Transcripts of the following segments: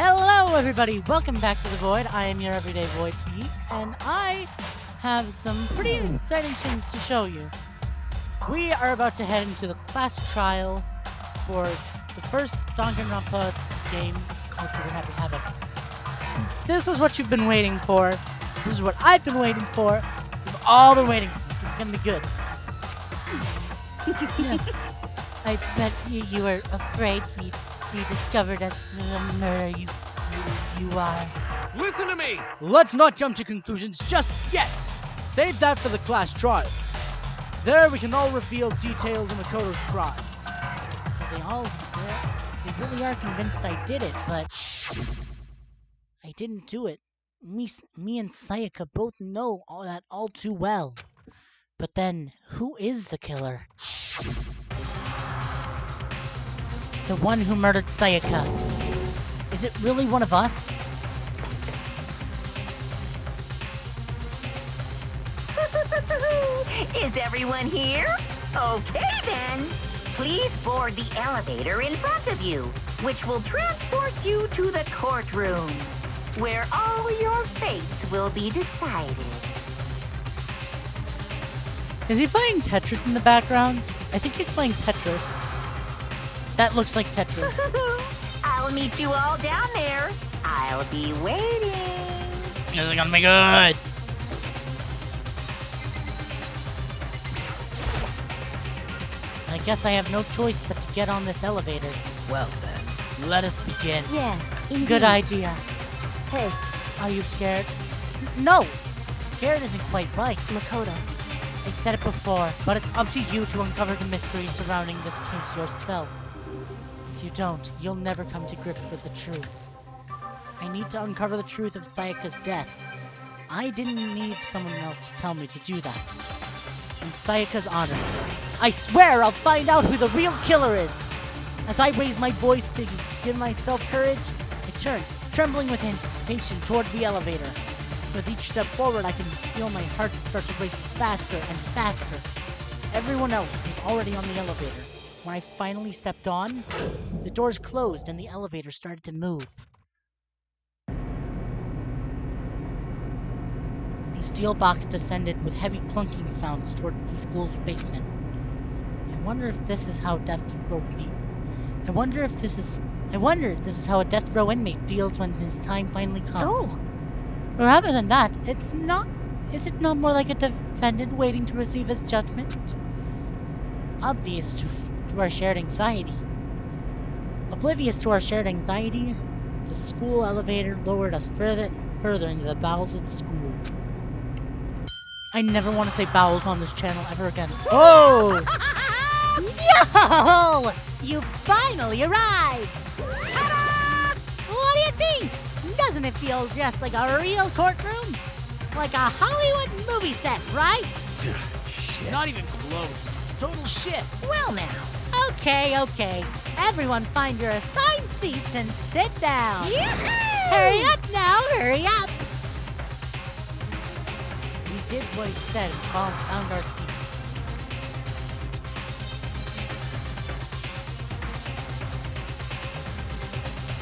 Hello everybody, welcome back to The Void. I am your everyday Void Pete, and I have some pretty exciting things to show you. We are about to head into the class trial for the first Danganronpa game called Trigger Happy Havoc. This is what you've been waiting for. This is what I've been waiting for. We've all been waiting for this. This is gonna be good. Yeah. I bet you were afraid we'd be discovered as the murderer you are. Listen to me! Let's not jump to conclusions just yet! Save that for the class trial. There we can all reveal details of Makoto's crime. So they really are convinced I did it, but I didn't do it. Me and Sayaka both know all that all too well. But then, who is the killer? The one who murdered Sayaka. Is it really one of us? Is everyone here? Okay then. Please board the elevator in front of you, which will transport you to the courtroom, where all your fates will be decided. Is he playing Tetris in the background? I think he's playing Tetris. That looks like Tetris. I'll meet you all down there. I'll be waiting. This is gonna be good. I guess I have no choice but to get on this elevator. Well then, let us begin. Yes, indeed. Good idea. Hey, Are you scared? No! Scared isn't quite right. Makoto. I said it before, but it's up to you to uncover the mystery surrounding this case yourself. If you don't, you'll never come to grips with the truth. I need to uncover the truth of Sayaka's death. I didn't need someone else to tell me to do that. In Sayaka's honor, I swear I'll find out who the real killer is! As I raise my voice to give myself courage, I turn, trembling with anticipation, toward the elevator. With each step forward, I can feel my heart start to race faster and faster. Everyone else was already on the elevator. When I finally stepped on, the doors closed and the elevator started to move. The steel box descended with heavy clunking sounds toward the school's basement. I wonder if this is how I wonder if this is how a death row inmate feels when his time finally comes. Oh. Rather than that, is it not more like a defendant waiting to receive his judgment? Obvious to our shared anxiety. Oblivious to our shared anxiety, the school elevator lowered us further and further into the bowels of the school. I never want to say bowels on this channel ever again. Oh! Yo! You finally arrived! Ta-da! What do you think? Doesn't it feel just like a real courtroom? Like a Hollywood movie set, right? Shit. Not even close. It's total shit. Well now. Okay. Everyone find your assigned seats and sit down. Yahoo! Hurry up now, hurry up! We did what he said and found our seats.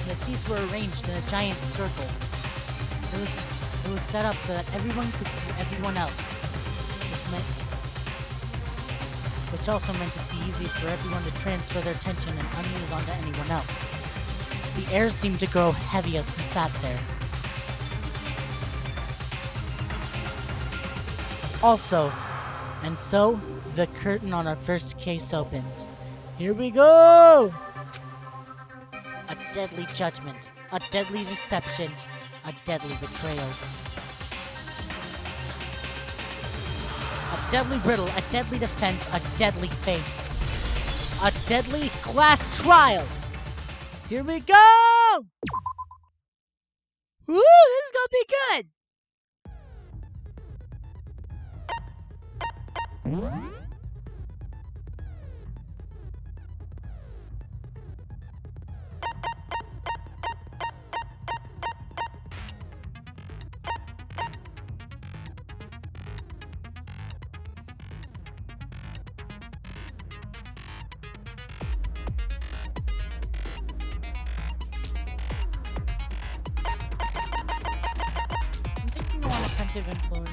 The seats were arranged in a giant circle. It was set up so that everyone could see everyone else, which also meant it'd be easy for everyone to transfer their attention and unease onto anyone else. The air seemed to grow heavy as we sat there. So the curtain on our first case opened. Here we go! A deadly judgment, a deadly deception, a deadly betrayal. A deadly riddle, a deadly defense, a deadly faith. A deadly class trial! Here we go! Woo, this is gonna be good! Active influence.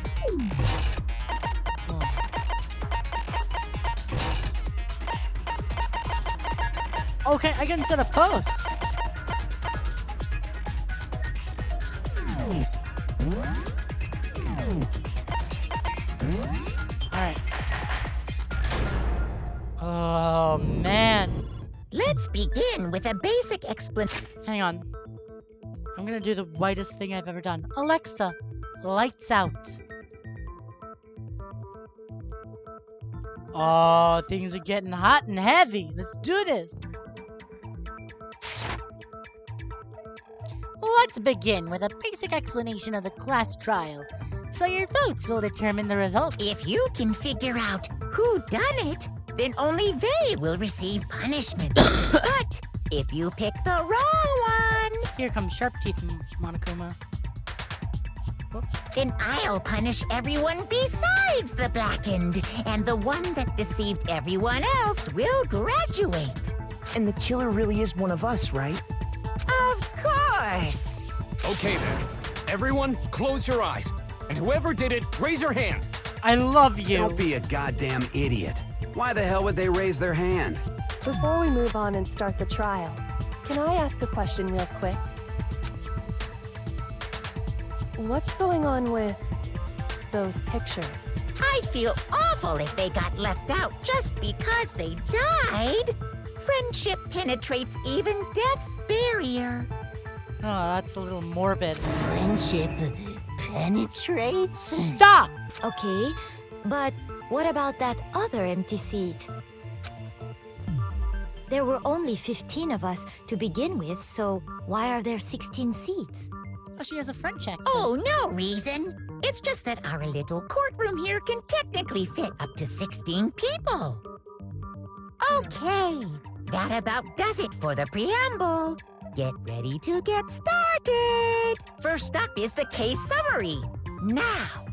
Oh. Okay, I can set a post. Alright. Oh, man. Let's begin with a basic explanation. Hang on. I'm gonna do the whitest thing I've ever done. Alexa, lights out. Oh, things are getting hot and heavy. Let's do this. Let's begin with a basic explanation of the class trial. So your votes will determine the result. If you can figure out who done it, then only they will receive punishment. But if you pick the wrong one, Here comes Sharp Teeth Monokuma. then I'll punish everyone besides the blackened, and the one that deceived everyone else will graduate. And the killer really is one of us, right? Of course. Okay then. Everyone, close your eyes. And whoever did it, raise your hand. I love you. Don't be a goddamn idiot. Why the hell would they raise their hand? Before we move on and start the trial, can I ask a question real quick? What's going on with those pictures? I'd feel awful if they got left out just because they died. Friendship penetrates even death's barrier. Oh, that's a little morbid. Friendship penetrates? Stop! Okay, but what about that other empty seat? There were only 15 of us to begin with, so why are there 16 seats? Oh, she has a French accent. Oh, no reason. It's just that our little courtroom here can technically fit up to 16 people. Okay, that about does it for the preamble. Get ready to get started. First up is the case summary. Now,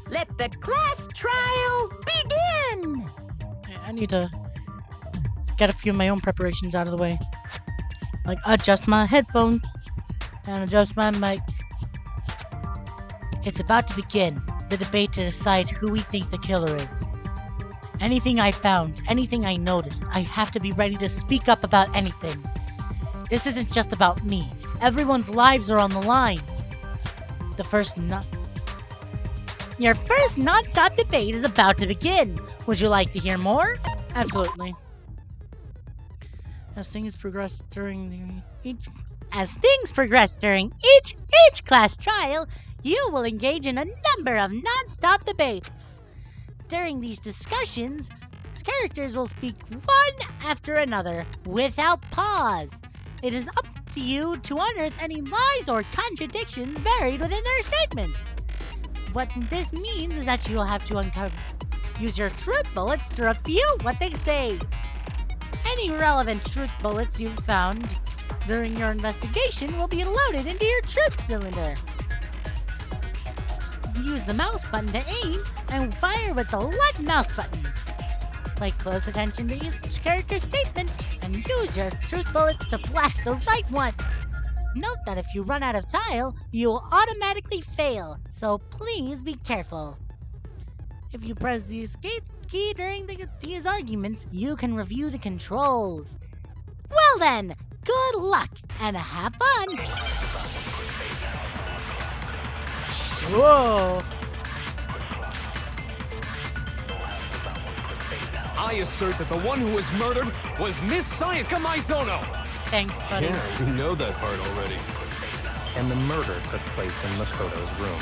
let the class trial begin. Okay, I need to get a few of my own preparations out of the way. Like adjust my headphones and adjust my mic. It's about to begin, the debate to decide who we think the killer is. Anything I found, anything I noticed, I have to be ready to speak up about anything. This isn't just about me. Everyone's lives are on the line. Your first non-stop debate is about to begin. Would you like to hear more? Absolutely. As things progress during each class trial, you will engage in a number of non-stop debates. During these discussions, characters will speak one after another without pause. It is up to you to unearth any lies or contradictions buried within their statements. What this means is that you will have to use your truth bullets to refute what they say. Any relevant truth bullets you've found during your investigation will be loaded into your truth cylinder. Use the mouse button to aim and fire with the left mouse button. Pay close attention to each character's statement and use your truth bullets to blast the right ones. Note that if you run out of tile, you will automatically fail, so please be careful. If you press the escape key during these arguments, you can review the controls. Well then, good luck and have fun! Whoa! I assert that the one who was murdered was Miss Sayaka Maizono. Thanks, buddy. Yeah, we know that part already. And the murder took place in Makoto's room.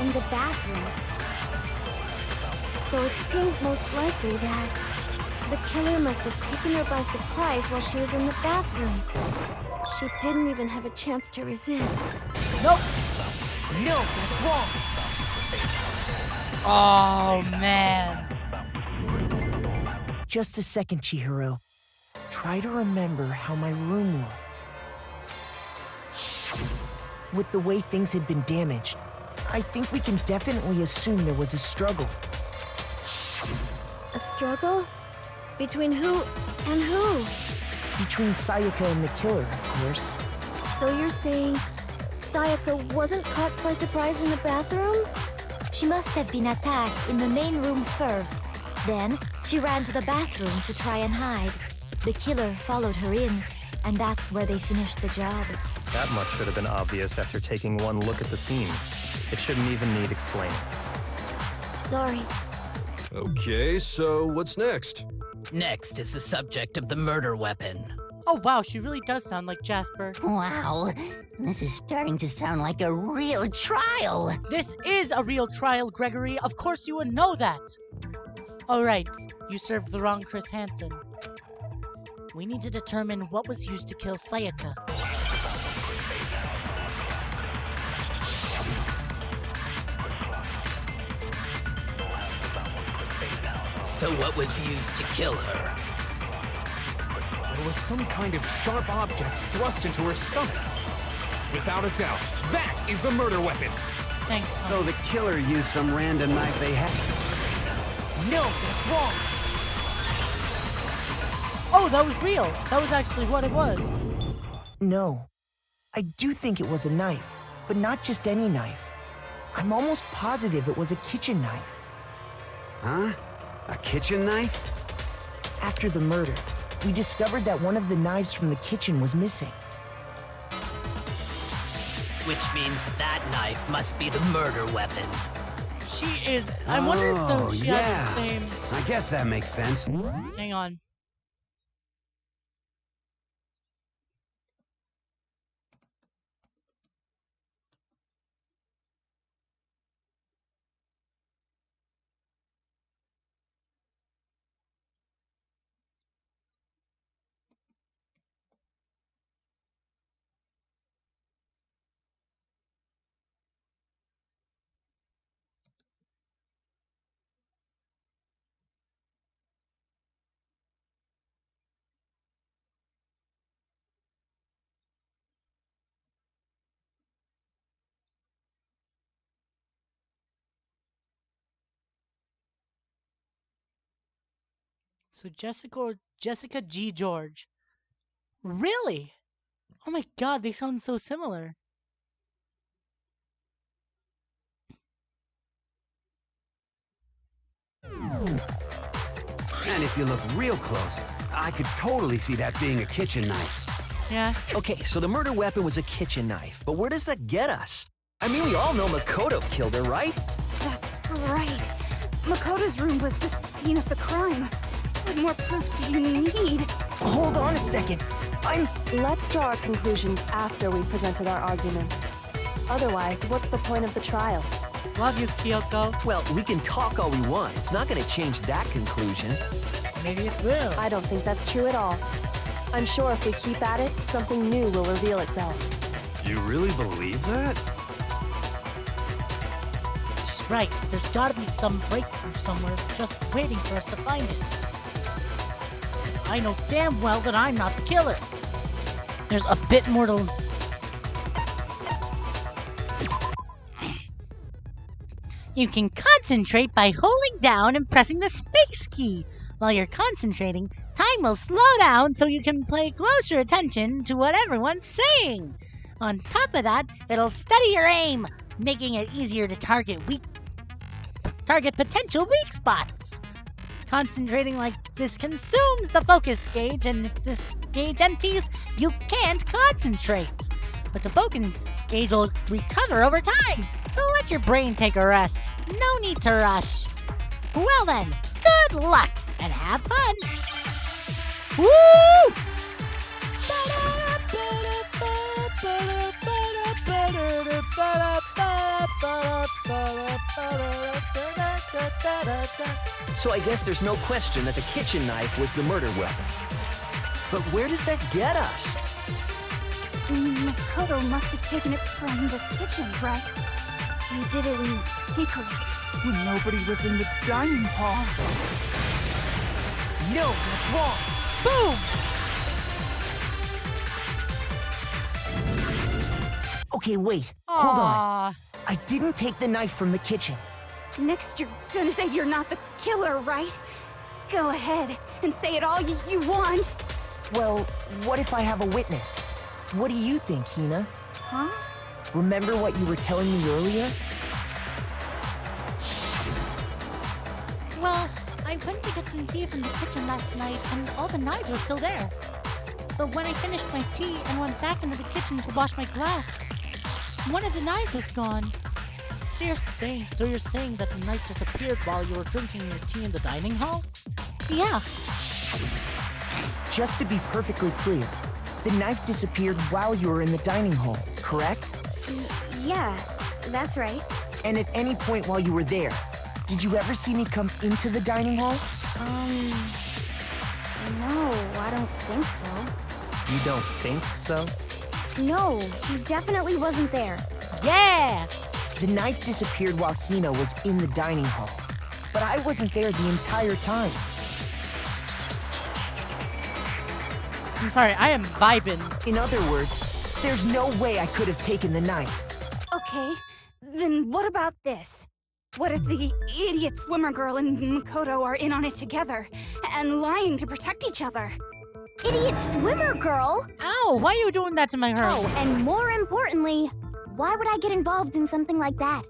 In the bathroom. So it seems most likely that the killer must have taken her by surprise while she was in the bathroom. She didn't even have a chance to resist. Nope. No, that's wrong. Oh, man. Just a second, Chihiro. Try to remember how my room looked. With the way things had been damaged, I think we can definitely assume there was a struggle. A struggle? Between who and who? Between Sayaka and the killer, of course. So you're saying Sayaka wasn't caught by surprise in the bathroom? She must have been attacked in the main room first. Then, she ran to the bathroom to try and hide. The killer followed her in, and that's where they finished the job. That much should have been obvious after taking one look at the scene. It shouldn't even need explaining. Sorry. Okay, so what's next? Next is the subject of the murder weapon. Oh wow, she really does sound like Jasper. Wow, this is starting to sound like a real trial. This is a real trial, Gregory. Of course you would know that. Alright, you served the wrong Chris Hansen. We need to determine what was used to kill Sayaka. So what was used to kill her? There was some kind of sharp object thrust into her stomach. Without a doubt, that is the murder weapon. Thanks, So the killer used some random knife they had. No, that's wrong. Oh, that was real. That was actually what it was. No. I do think it was a knife, but not just any knife. I'm almost positive it was a kitchen knife. Huh? A kitchen knife? After the murder, we discovered that one of the knives from the kitchen was missing. Which means that knife must be the murder weapon. She is. I wonder if though she yeah. has the same. I guess that makes sense. Hang on. So Jessica G. George. Really? Oh my god, they sound so similar. And if you look real close, I could totally see that being a kitchen knife. Yeah. Okay, so the murder weapon was a kitchen knife, but where does that get us? I mean, we all know Makoto killed her, right? That's right. Makoto's room was the scene of the crime. What more proof do you need? Hold on a second. Let's draw our conclusions after we've presented our arguments. Otherwise, what's the point of the trial? Love you, Kyoko. Well, we can talk all we want. It's not going to change that conclusion. Maybe it will. I don't think that's true at all. I'm sure if we keep at it, something new will reveal itself. You really believe that? She's right. There's gotta be some breakthrough somewhere just waiting for us to find it. 'Cause I know damn well that I'm not the killer. There's a bit more to... You can concentrate by holding down and pressing the space key. While you're concentrating, time will slow down so you can pay closer attention to what everyone's saying. On top of that, it'll steady your aim, making it easier to target potential weak spots. Concentrating like this consumes the focus gauge, and if this gauge empties, you can't concentrate. But the focus gauge will recover over time, so let your brain take a rest. No need to rush. Well then, good luck, and have fun! Woo! So I guess there's no question that the kitchen knife was the murder weapon. But where does that get us? Makoto must have taken it from the kitchen, right? He did it in secret, when nobody was in the dining hall. No, that's wrong. Boom! Okay, wait. Hold on. I didn't take the knife from the kitchen. Next, you're gonna say you're not the killer, right? Go ahead and say it all you want. Well, what if I have a witness? What do you think, Hina? Huh? Remember what you were telling me earlier? Well, I went to get some tea from the kitchen last night, and all the knives were still there. But when I finished my tea and went back into the kitchen to wash my glass, one of the knives was gone. So you're saying that the knife disappeared while you were drinking your tea in the dining hall? Yeah. Just to be perfectly clear, the knife disappeared while you were in the dining hall, correct? Yeah, that's right. And at any point while you were there, did you ever see me come into the dining hall? No, I don't think so. You don't think so? No, he definitely wasn't there. Yeah! The knife disappeared while Hina was in the dining hall, but I wasn't there the entire time. I'm sorry, I am vibing. In other words, there's no way I could have taken the knife. Okay, then what about this? What if the idiot swimmer girl and Makoto are in on it together and lying to protect each other? Idiot swimmer girl? Ow, why are you doing that to my herb? Oh, and more importantly, why would I get involved in something like that?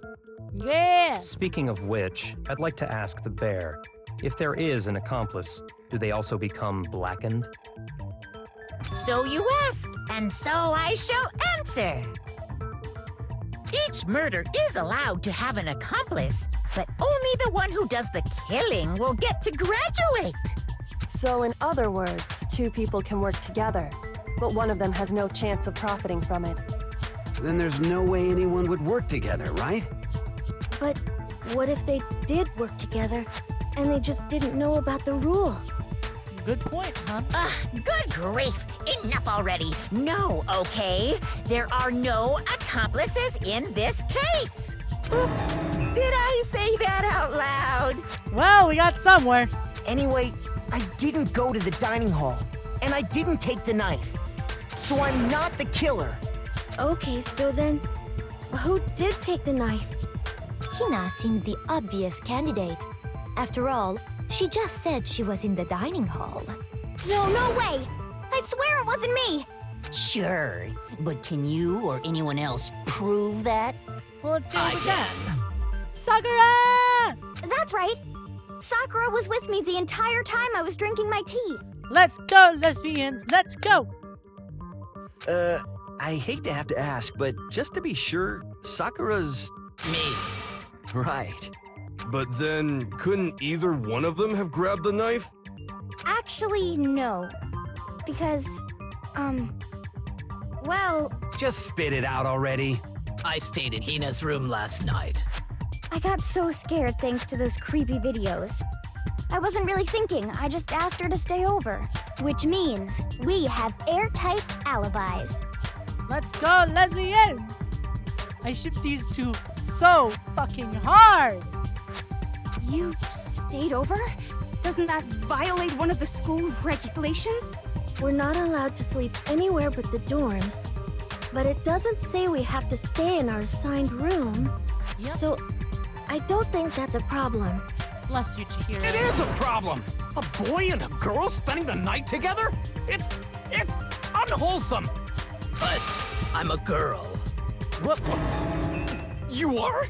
Yeah! Speaking of which, I'd like to ask the bear, if there is an accomplice, do they also become blackened? So you ask, and so I shall answer. Each murder is allowed to have an accomplice, but only the one who does the killing will get to graduate. So in other words, two people can work together, but one of them has no chance of profiting from it. Then there's no way anyone would work together, right? But what if they did work together and they just didn't know about the rule? Good point, huh? Good grief! Enough already! No, okay? There are no accomplices in this case! Oops! Did I say that out loud? Well, we got somewhere. Anyway, I didn't go to the dining hall, and I didn't take the knife. So I'm not the killer. Okay, so then, who did take the knife? Hina seems the obvious candidate. After all, she just said she was in the dining hall. No way! I swear it wasn't me! Sure, but can you or anyone else prove that? Well, let's see what we got. can. Sakura! That's right. Sakura was with me the entire time I was drinking my tea. Let's go, lesbians! Let's go! I hate to have to ask, but just to be sure, Sakura's... Me. Right. But then, couldn't either one of them have grabbed the knife? Actually, no. Because, well, Just spit it out already. I stayed in Hina's room last night. I got so scared thanks to those creepy videos. I wasn't really thinking, I just asked her to stay over. Which means we have airtight alibis. Let's go, lesbians! I ship these two so fucking hard! You stayed over? Doesn't that violate one of the school regulations? We're not allowed to sleep anywhere but the dorms, but it doesn't say we have to stay in our assigned room. Yep. So, I don't think that's a problem. Bless you, Chihiro. It is a problem! A boy and a girl spending the night together? It's unwholesome! But I'm a girl. Whoops. You are?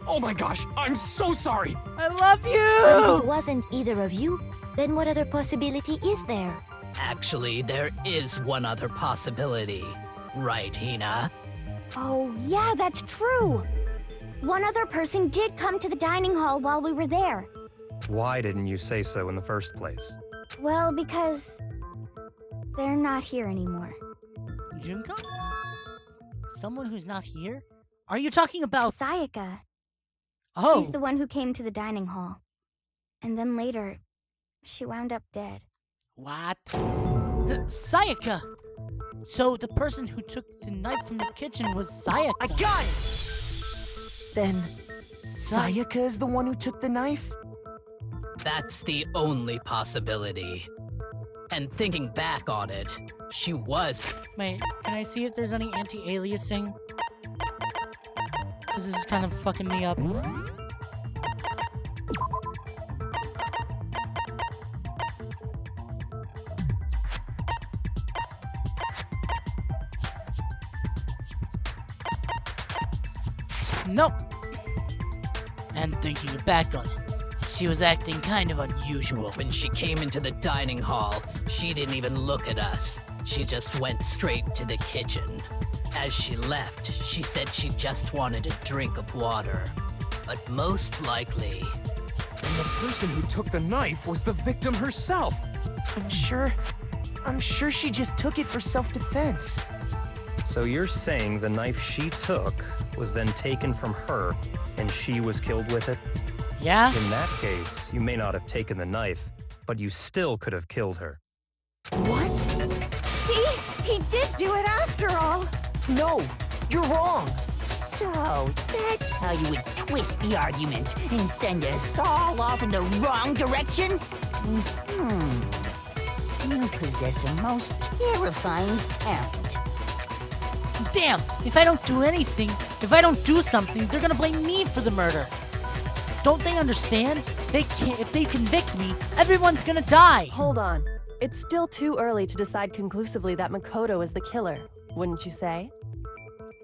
Oh my gosh, I'm so sorry! I love If you! it wasn't either of you, then what other possibility is there? Actually, there is one other possibility. Right, Hina? Oh, yeah, that's true. One other person did come to the dining hall while we were there. Why didn't you say so in the first place? Well, because they're not here anymore. Junko? Someone who's not here? Are you talking about... Sayaka. Oh! She's the one who came to the dining hall. And then later, she wound up dead. What? Sayaka! So the person who took the knife from the kitchen was Sayaka. I got it! Then, Sayaka is the one who took the knife? That's the only possibility. And thinking back on it, she was... Wait, can I see if there's any anti-aliasing? Because this is kind of fucking me up. Nope. And thinking back on it, she was acting kind of unusual. When she came into the dining hall, she didn't even look at us. She just went straight to the kitchen. As she left, she said she just wanted a drink of water. But most likely... And the person who took the knife was the victim herself. I'm sure she just took it for self-defense. So you're saying the knife she took was then taken from her, and she was killed with it? Yeah? In that case, you may not have taken the knife, but you still could have killed her. What? See? He did do it after all. No, you're wrong. So, that's how you would twist the argument and send us all off in the wrong direction? You possess a most terrifying talent. Damn! If I don't do anything, if I don't do something, they're gonna blame me for the murder. Don't they understand? They can't. If they convict me, everyone's gonna die. Hold on. It's still too early to decide conclusively that Makoto is the killer, wouldn't you say?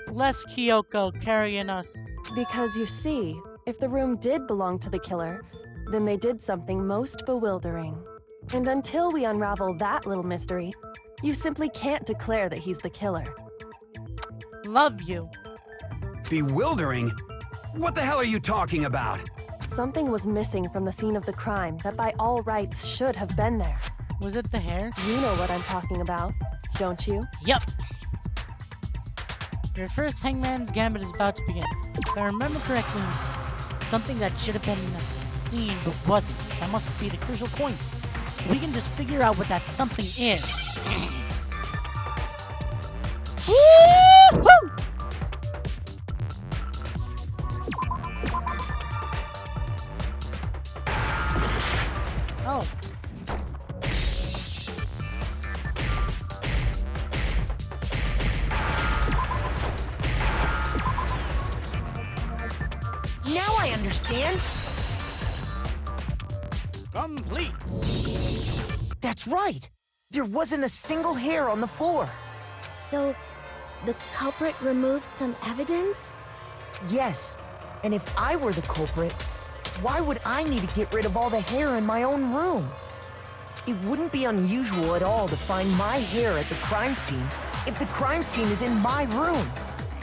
Bless Kyoko carrying us. Because you see, if the room did belong to the killer, then they did something most bewildering. And until we unravel that little mystery, you simply can't declare that he's the killer. Love you. Bewildering? What the hell are you talking about? Something was missing from the scene of the crime that by all rights should have been there. Was it the hair? You know what I'm talking about, don't you? Yep. Your first Hangman's Gambit is about to begin. If I remember correctly, something that should have been seen but wasn't. That must be the crucial point. We can just figure out what that something is. Woo-hoo! Oh. Now I understand. Complete. That's right. There wasn't a single hair on the floor. So, the culprit removed some evidence? Yes. And if I were the culprit, why would I need to get rid of all the hair in my own room? It wouldn't be unusual at all to find my hair at the crime scene if the crime scene is in my room.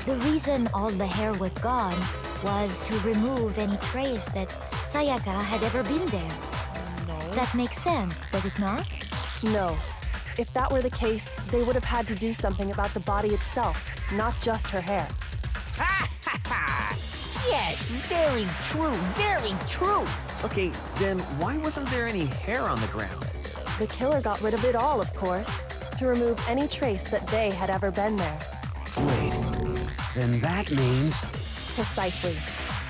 The reason all the hair was gone was to remove any trace that Sayaka had ever been there. No. That makes sense, does it not? No. If that were the case, they would have had to do something about the body itself, not just her hair. Yes, very true, very true. Okay, then why wasn't there any hair on the ground? The killer got rid of it all, of course, to remove any trace that they had ever been there. Wait, then that means... Precisely.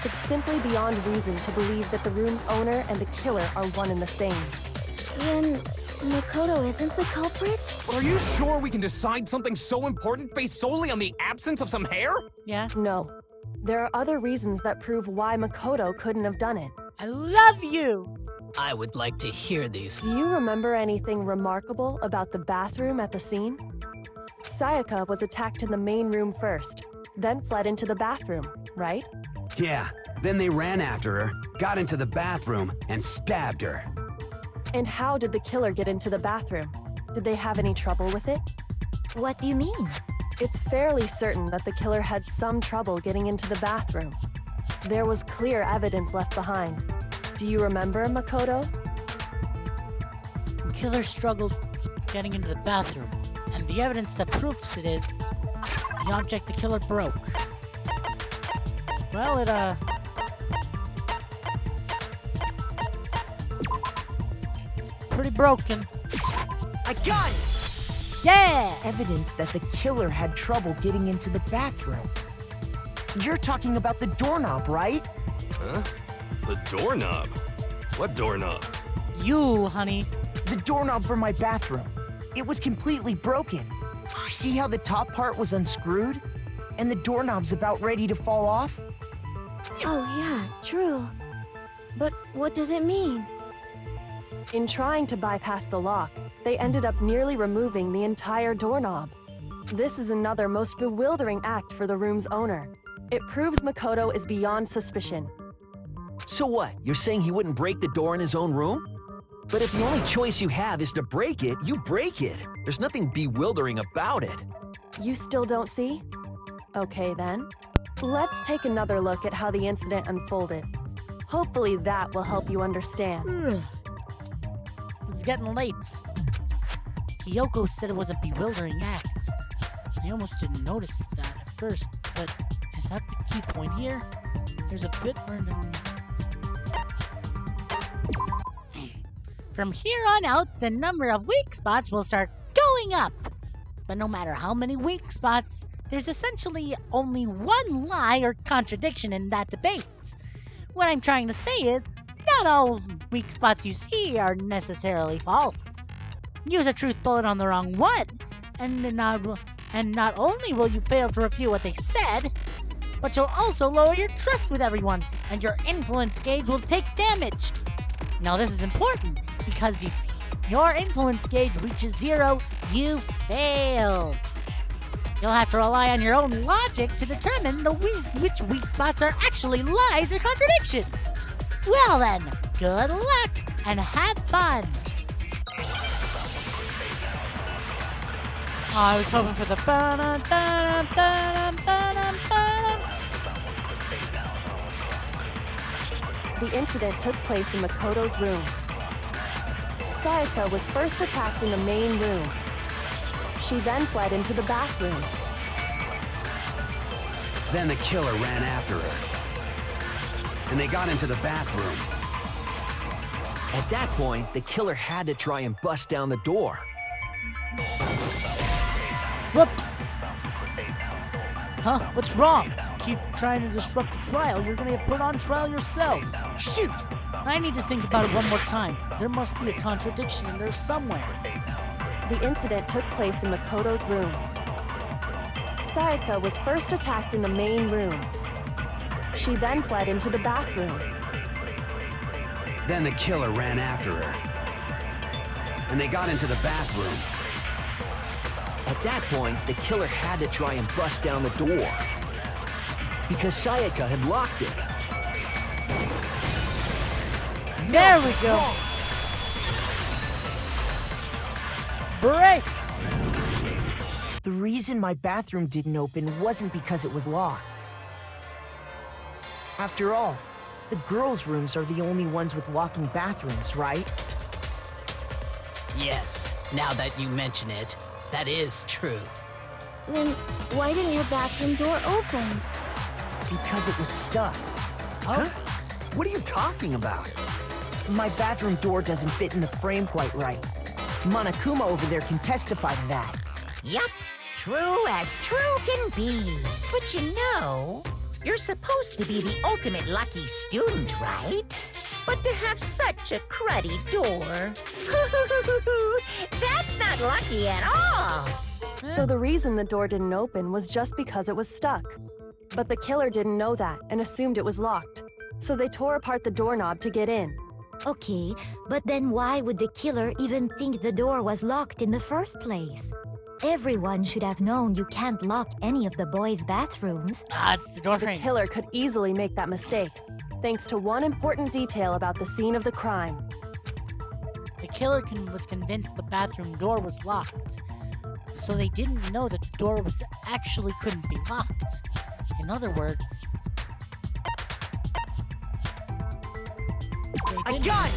It's simply beyond reason to believe that the room's owner and the killer are one and the same. Then Makoto isn't the culprit? Are you sure we can decide something so important based solely on the absence of some hair? Yeah. No. There are other reasons that prove why Makoto couldn't have done it. I love you. I would like to hear these. Do you remember anything remarkable about the bathroom at the scene? Sayaka was attacked in the main room first, then fled into the bathroom, right? Yeah, then they ran after her, got into the bathroom, and stabbed her. And how did the killer get into the bathroom? Did they have any trouble with it? What do you mean? It's fairly certain that the killer had some trouble getting into the bathroom. There was clear evidence left behind. Do you remember, Makoto? The killer struggled getting into the bathroom, and the evidence that proves it is the object the killer broke. Well, it's pretty broken. I got it! Yeah! Evidence that the killer had trouble getting into the bathroom. You're talking about the doorknob, right? Huh? The doorknob? What doorknob? You, honey. The doorknob for my bathroom. It was completely broken. See how the top part was unscrewed? And the doorknob's about ready to fall off? Oh yeah, true. But what does it mean? In trying to bypass the lock, they ended up nearly removing the entire doorknob. This is another most bewildering act for the room's owner. It proves Makoto is beyond suspicion. So what? You're saying he wouldn't break the door in his own room? But if the only choice you have is to break it, you break it. There's nothing bewildering about it. You still don't see? Okay then. Let's take another look at how the incident unfolded. Hopefully that will help you understand. It's getting late. Kyoko said it was a bewildering act. I almost didn't notice that at first, but is that the key point here? There's a bit where From here on out, the number of weak spots will start going up. But no matter how many weak spots, there's essentially only one lie or contradiction in that debate. What I'm trying to say is, not all weak spots you see are necessarily false. Use a truth bullet on the wrong one, and not only will you fail to refute what they said, but you'll also lower your trust with everyone, and your influence gauge will take damage. Now this is important, because if your influence gauge reaches 0, you fail. You'll have to rely on your own logic to determine which weak spots are actually lies or contradictions. Well then, good luck and have fun. I was hoping for the The incident took place in Makoto's room. Sayaka was first attacked in the main room. She then fled into the bathroom. Then the killer ran after her. And they got into the bathroom. At that point, the killer had to try and bust down the door. Whoops! Huh? What's wrong? If you keep trying to disrupt the trial, you're gonna get put on trial yourself. Shoot! I need to think about it one more time. There must be a contradiction in there somewhere. The incident took place in Makoto's room. Sayaka was first attacked in the main room. She then fled into the bathroom. Then the killer ran after her. And they got into the bathroom. At that point, the killer had to try and bust down the door. Because Sayaka had locked it. There we go! Break! The reason my bathroom didn't open wasn't because it was locked. After all, the girls' rooms are the only ones with locking bathrooms, right? Yes, now that you mention it, that is true. Then why didn't your bathroom door open? Because it was stuck. Huh? What are you talking about? My bathroom door doesn't fit in the frame quite right. Monokuma over there can testify to that. Yup, true as true can be. But you know, you're supposed to be the ultimate lucky student, right? But to have such a cruddy door, that's not lucky at all. So the reason the door didn't open was just because it was stuck. But the killer didn't know that and assumed it was locked. So they tore apart the doorknob to get in. Okay, but then why would the killer even think the door was locked in the first place? Everyone should have known you can't lock any of the boys' bathrooms. It's the door The frame. killer could easily make that mistake, thanks to one important detail about the scene of the crime. The killer was convinced the bathroom door was locked. So they didn't know that the door actually couldn't be locked. In other words, I got it!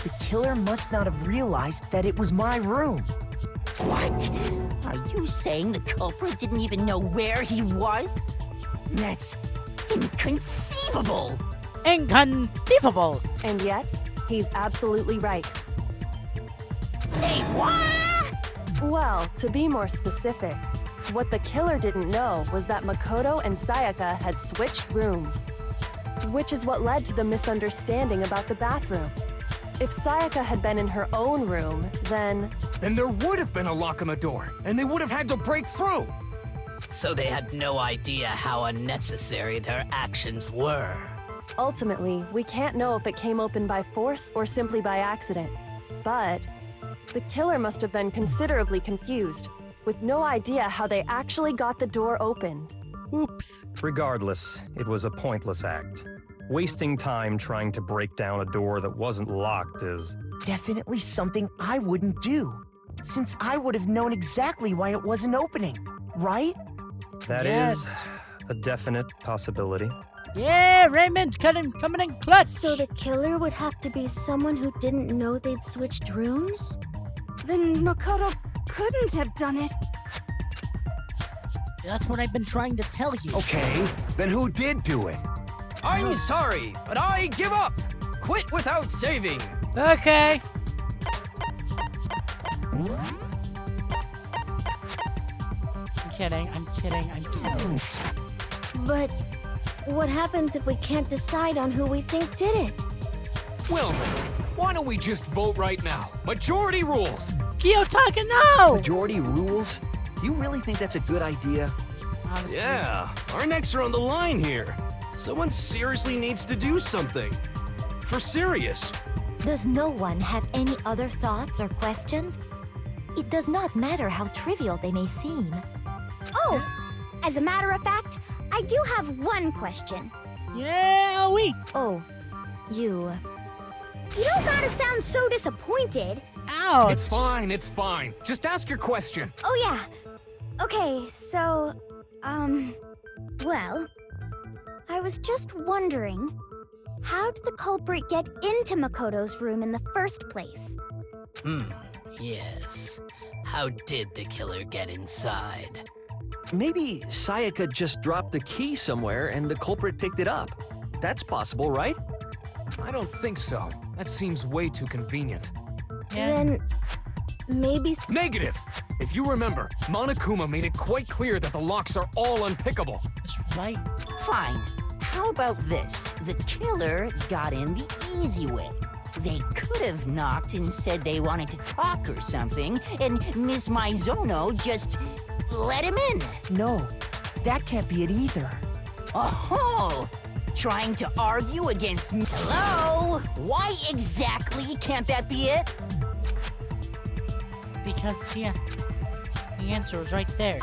The killer must not have realized that it was my room. What? Are you saying the culprit didn't even know where he was? That's inconceivable! Inconceivable! And yet, he's absolutely right. Say what? Well, to be more specific, what the killer didn't know was that Makoto and Sayaka had switched rooms. Which is what led to the misunderstanding about the bathroom. If Sayaka had been in her own room, then there would have been a lock on the door, and they would have had to break through. So they had no idea how unnecessary their actions were. ultimately, we can't know if it came open by force or simply by accident. But the killer must have been considerably confused, with no idea how they actually got the door opened. Oops. Regardless, it was a pointless act. Wasting time trying to break down a door that wasn't locked is... Definitely something I wouldn't do, since I would have known exactly why it wasn't opening, right? That is a definite possibility. Yeah, Raymond, coming in clutch! So the killer would have to be someone who didn't know they'd switched rooms? Then Makoto couldn't have done it. That's what I've been trying to tell you. Okay, then who did do it? I'm sorry, but I give up. Quit without saving. Okay. I'm kidding. But what happens if we can't decide on who we think did it? Well, then, why don't we just vote right now? Majority rules. Kiyotaka, no! Majority rules? You really think that's a good idea? Honestly. Yeah, our necks are on the line here. Someone seriously needs to do something. For serious. Does no one have any other thoughts or questions? It does not matter how trivial they may seem. Oh, as a matter of fact, I do have one question. Yeah, we. Oh, you. You don't gotta sound so disappointed. Ouch. It's fine. Just ask your question. Oh yeah. Okay, so, well, I was just wondering, how did the culprit get into Makoto's room in the first place? Yes. How did the killer get inside? Maybe Sayaka just dropped the key somewhere and the culprit picked it up. That's possible, right? I don't think so. That seems way too convenient. Yeah. Then maybe... Negative! If you remember, Monokuma made it quite clear that the locks are all unpickable. That's right. Fine. How about this? The killer got in the easy way. They could have knocked and said they wanted to talk or something, and Miss Maizono just let him in. No, that can't be it either. Oh, trying to argue against me? Hello? Why exactly can't that be it? Because, yeah, the answer was right there.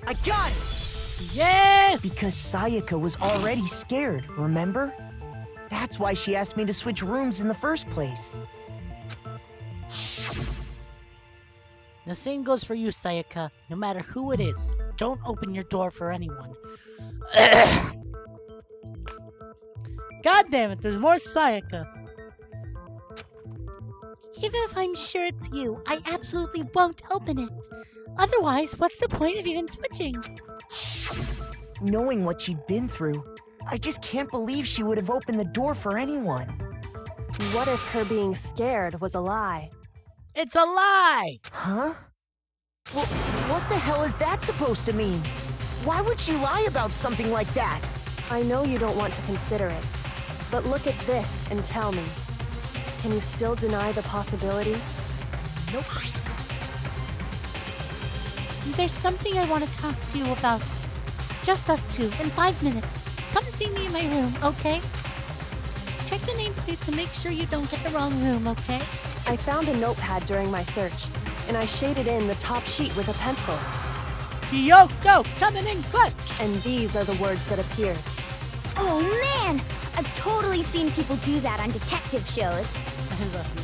I got it! Yes! Because Sayaka was already scared, remember? That's why she asked me to switch rooms in the first place. The same goes for you, Sayaka. No matter who it is, don't open your door for anyone. God damn it, there's more Sayaka. Even if I'm sure it's you, I absolutely won't open it. Otherwise, what's the point of even switching? Knowing what she'd been through, I just can't believe she would have opened the door for anyone. What if her being scared was a lie? It's a lie! Huh? Well, what the hell is that supposed to mean? Why would she lie about something like that? I know you don't want to consider it, but look at this and tell me. Can you still deny the possibility? Nope. There's something I want to talk to you about. Just us two, in 5 minutes. Come see me in my room, okay? Check the nameplate to make sure you don't get the wrong room, okay? I found a notepad during my search, and I shaded in the top sheet with a pencil. Kyoko, coming in clutch! And these are the words that appeared. Oh man! I've totally seen people do that on detective shows.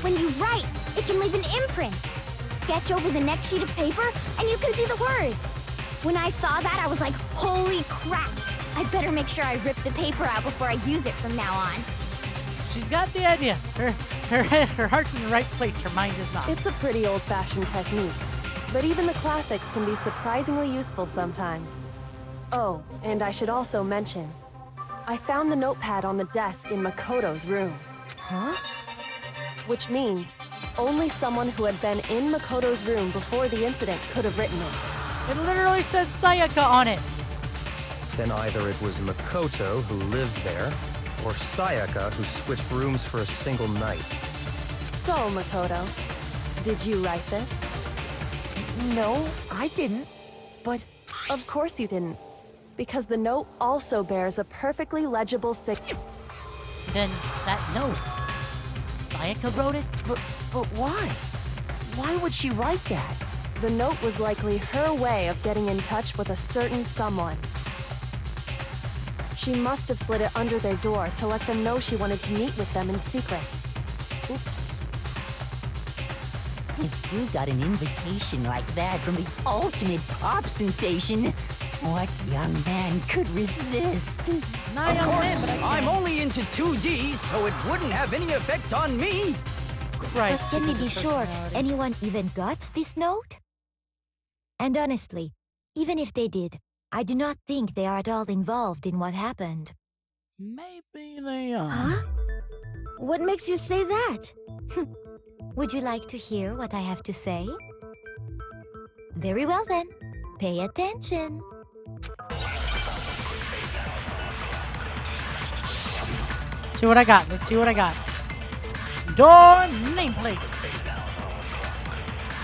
When you write, it can leave an imprint. Sketch over the next sheet of paper, and you can see the words. When I saw that, I was like, holy crap! I better make sure I rip the paper out before I use it from now on. She's got the idea. Her heart's in the right place, her mind is not. It's a pretty old-fashioned technique, but even the classics can be surprisingly useful sometimes. Oh, and I should also mention, I found the notepad on the desk in Makoto's room. Huh? Which means only someone who had been in Makoto's room before the incident could have written it. It literally says Sayaka on it. Then either it was Makoto who lived there, or Sayaka who switched rooms for a single night. So, Makoto, did you write this? No, I didn't. But... Of course you didn't. Because the note also bears a perfectly legible signature. Then that note, Sayaka wrote it? But why? Why would she write that? The note was likely her way of getting in touch with a certain someone. She must have slid it under their door to let them know she wanted to meet with them in secret. Oops. If you got an invitation like that from the ultimate pop sensation, what young man could resist? Not Of young man, course, but I I'm can. only into 2D, so it wouldn't have any effect on me. Christ, But can we because be of sure personality. anyone even got this note? And honestly, even if they did, I do not think they are at all involved in what happened. Maybe they are. Huh? What makes you say that? Would you like to hear what I have to say? Very well then. Pay attention. See what I got. Let's see what I got. Door nameplate.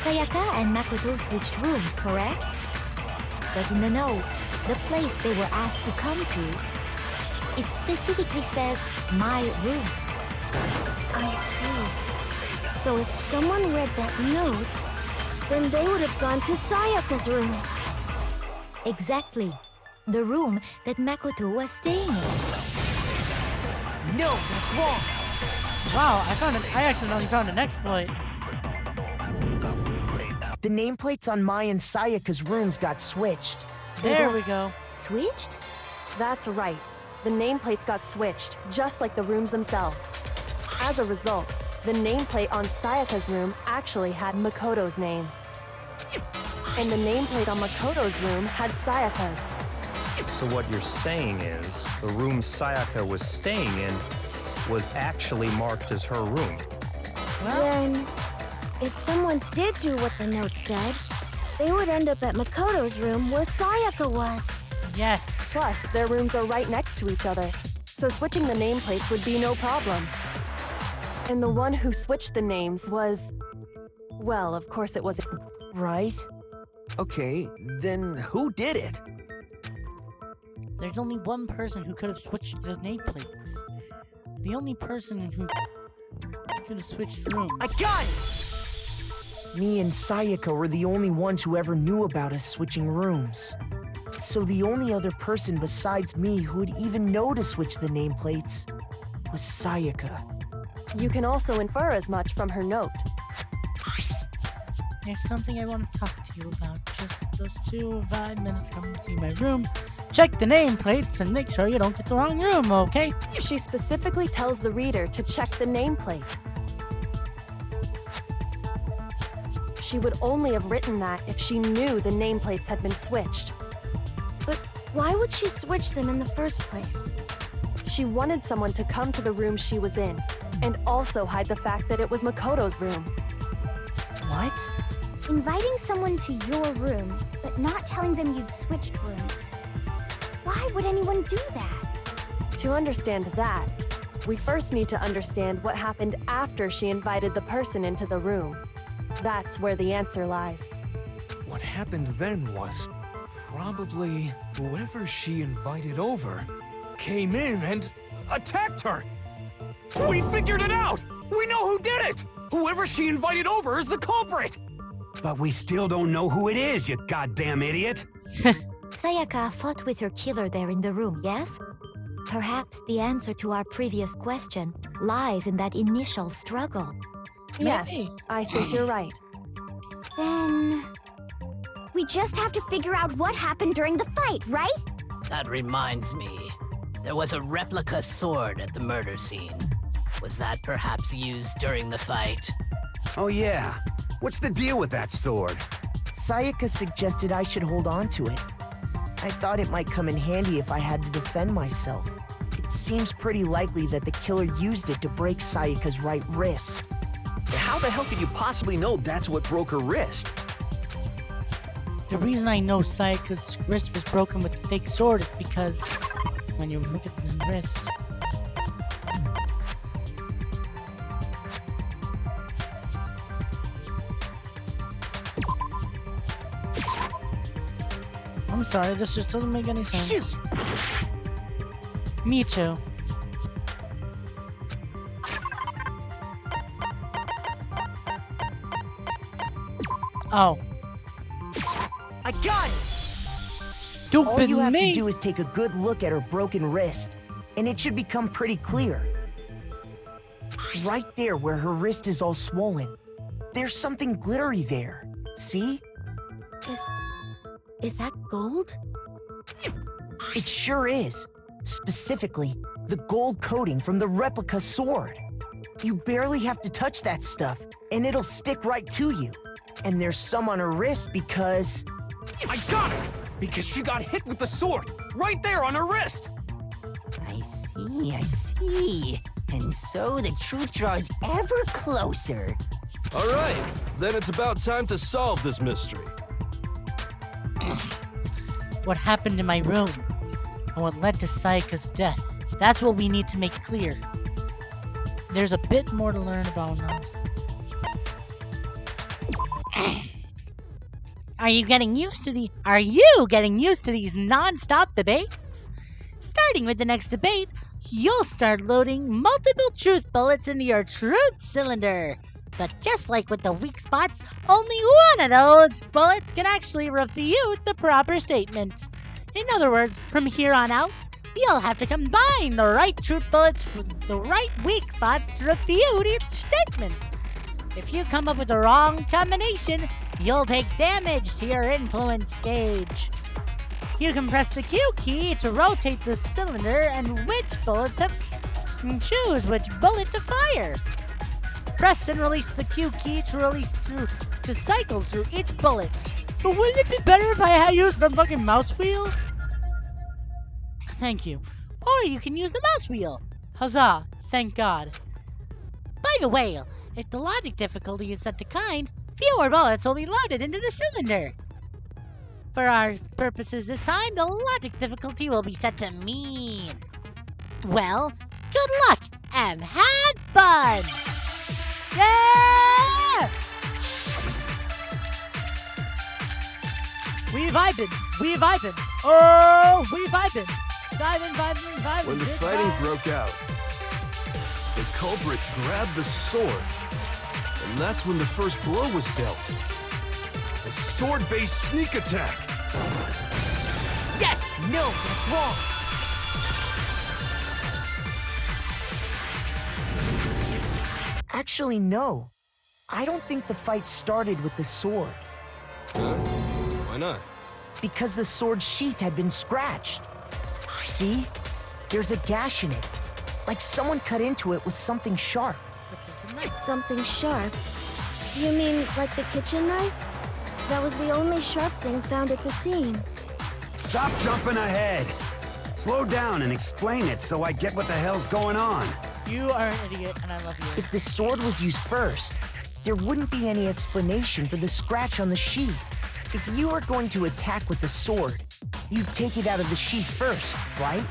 Sayaka and Makoto switched rooms, correct? But in the note, the place they were asked to come to, it specifically says, my room. I see. So if someone read that note, then they would have gone to Sayaka's room. Exactly. The room that Makoto was staying in. No, that's wrong. Wow, I accidentally found an exploit. The nameplates on Mai and Sayaka's rooms got switched. There we go. Switched? That's right. The nameplates got switched, just like the rooms themselves. As a result, the nameplate on Sayaka's room actually had Makoto's name. And the nameplate on Makoto's room had Sayaka's. So what you're saying is, the room Sayaka was staying in was actually marked as her room. Then, if someone did do what the note said, they would end up at Makoto's room where Sayaka was. Yes. Plus, their rooms are right next to each other, so switching the nameplates would be no problem. And the one who switched the names was... well, of course it was... Right? Okay, then who did it? There's only one person who could have switched the nameplates. The only person who could have switched rooms. I got it! Me and Sayaka were the only ones who ever knew about us switching rooms. So the only other person besides me who would even know to switch the nameplates was Sayaka. You can also infer as much from her note. There's something I want to talk to you about. Just those 5 minutes. Come see my room. Check the nameplates and make sure you don't get the wrong room, okay? She specifically tells the reader to check the nameplate. She would only have written that if she knew the nameplates had been switched. But why would she switch them in the first place? She wanted someone to come to the room she was in, and also hide the fact that it was Makoto's room. What? Inviting someone to your room, but not telling them you'd switched rooms. Why would anyone do that? To understand that, we first need to understand what happened after she invited the person into the room. That's where the answer lies. What happened then was probably whoever she invited over came in and attacked her. We figured it out! We know who did it! Whoever she invited over is the culprit! But we still don't know who it is, you goddamn idiot! Sayaka fought with her killer there in the room, yes? Perhaps the answer to our previous question lies in that initial struggle. Yes, I think you're right. Then... we just have to figure out what happened during the fight, right? That reminds me. There was a replica sword at the murder scene. Was that perhaps used during the fight? Oh yeah. What's the deal with that sword? Sayaka suggested I should hold on to it. I thought it might come in handy if I had to defend myself. It seems pretty likely that the killer used it to break Sayaka's right wrist. How the hell could you possibly know that's what broke her wrist? The reason I know Sayaka's wrist was broken with the fake sword is because when you look at the wrist... I'm sorry, this just doesn't make any sense. Shoot! Me too. Oh. I got it! Stupid All you have me. to do is take a good look at her broken wrist, and it should become pretty clear. Right there where her wrist is all swollen, there's something glittery there. See? Is that gold? It sure is. Specifically, the gold coating from the replica sword. You barely have to touch that stuff, and it'll stick right to you. And there's some on her wrist because... I got it! Because she got hit with the sword, right there on her wrist! I see. And so the truth draws ever closer. All right, then it's about time to solve this mystery. What happened in my room and what led to Sayaka's death. That's what we need to make clear. There's a bit more to learn about now. Are you getting used to these non-stop debates? Starting with the next debate, you'll start loading multiple truth bullets into your truth cylinder. But just like with the weak spots, only one of those bullets can actually refute the proper statement. In other words, from here on out, you'll have to combine the right truth bullets with the right weak spots to refute each statement. If you come up with the wrong combination, you'll take damage to your influence gauge. You can press the Q key to rotate the cylinder and choose which bullet to fire. Press and release the Q key to cycle through each bullet. But wouldn't it be better if I had used the fucking mouse wheel? Thank you. Or you can use the mouse wheel. Huzzah! Thank God. By the way, if the logic difficulty is set to kind, fewer bullets will be loaded into the cylinder. For our purposes this time, the logic difficulty will be set to mean. Well, good luck and have fun! Yeah! We vibing. Oh, we vibing. Vibing. When the fighting broke out, the culprit grabbed the sword, and that's when the first blow was dealt. A sword-based sneak attack. Yes! No, that's wrong. Actually, no. I don't think the fight started with the sword. Why not? Because the sword's sheath had been scratched. See? There's a gash in it. Like someone cut into it with something sharp. Something sharp? You mean like the kitchen knife? That was the only sharp thing found at the scene. Stop jumping ahead. Slow down and explain it so I get what the hell's going on. You are an idiot, and I love you. If the sword was used first, there wouldn't be any explanation for the scratch on the sheath. If you were going to attack with the sword, you'd take it out of the sheath first, right?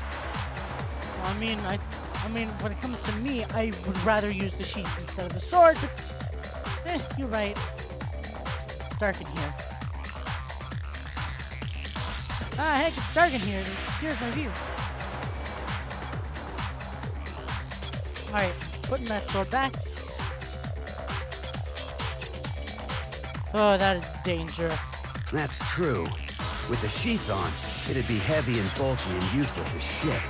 Well, I mean, when it comes to me, I would rather use the sheath instead of the sword, but, you're right. It's dark in here. Ah, heck, it's dark in here. Here's my view. Alright, putting that sword back. Oh, that is dangerous. That's true. With the sheath on, it'd be heavy and bulky and useless as shit.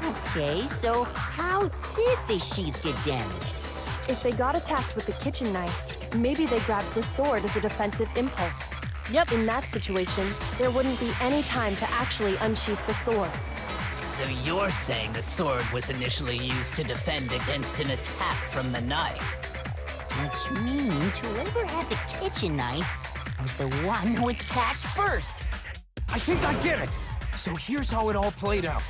Okay, so how did the sheath get damaged? If they got attacked with the kitchen knife, maybe they grabbed the sword as a defensive impulse. Yep. In that situation, there wouldn't be any time to actually unsheath the sword. So you're saying the sword was initially used to defend against an attack from the knife? Which means whoever had the kitchen knife was the one who attacked first. I think I get it. So here's how it all played out.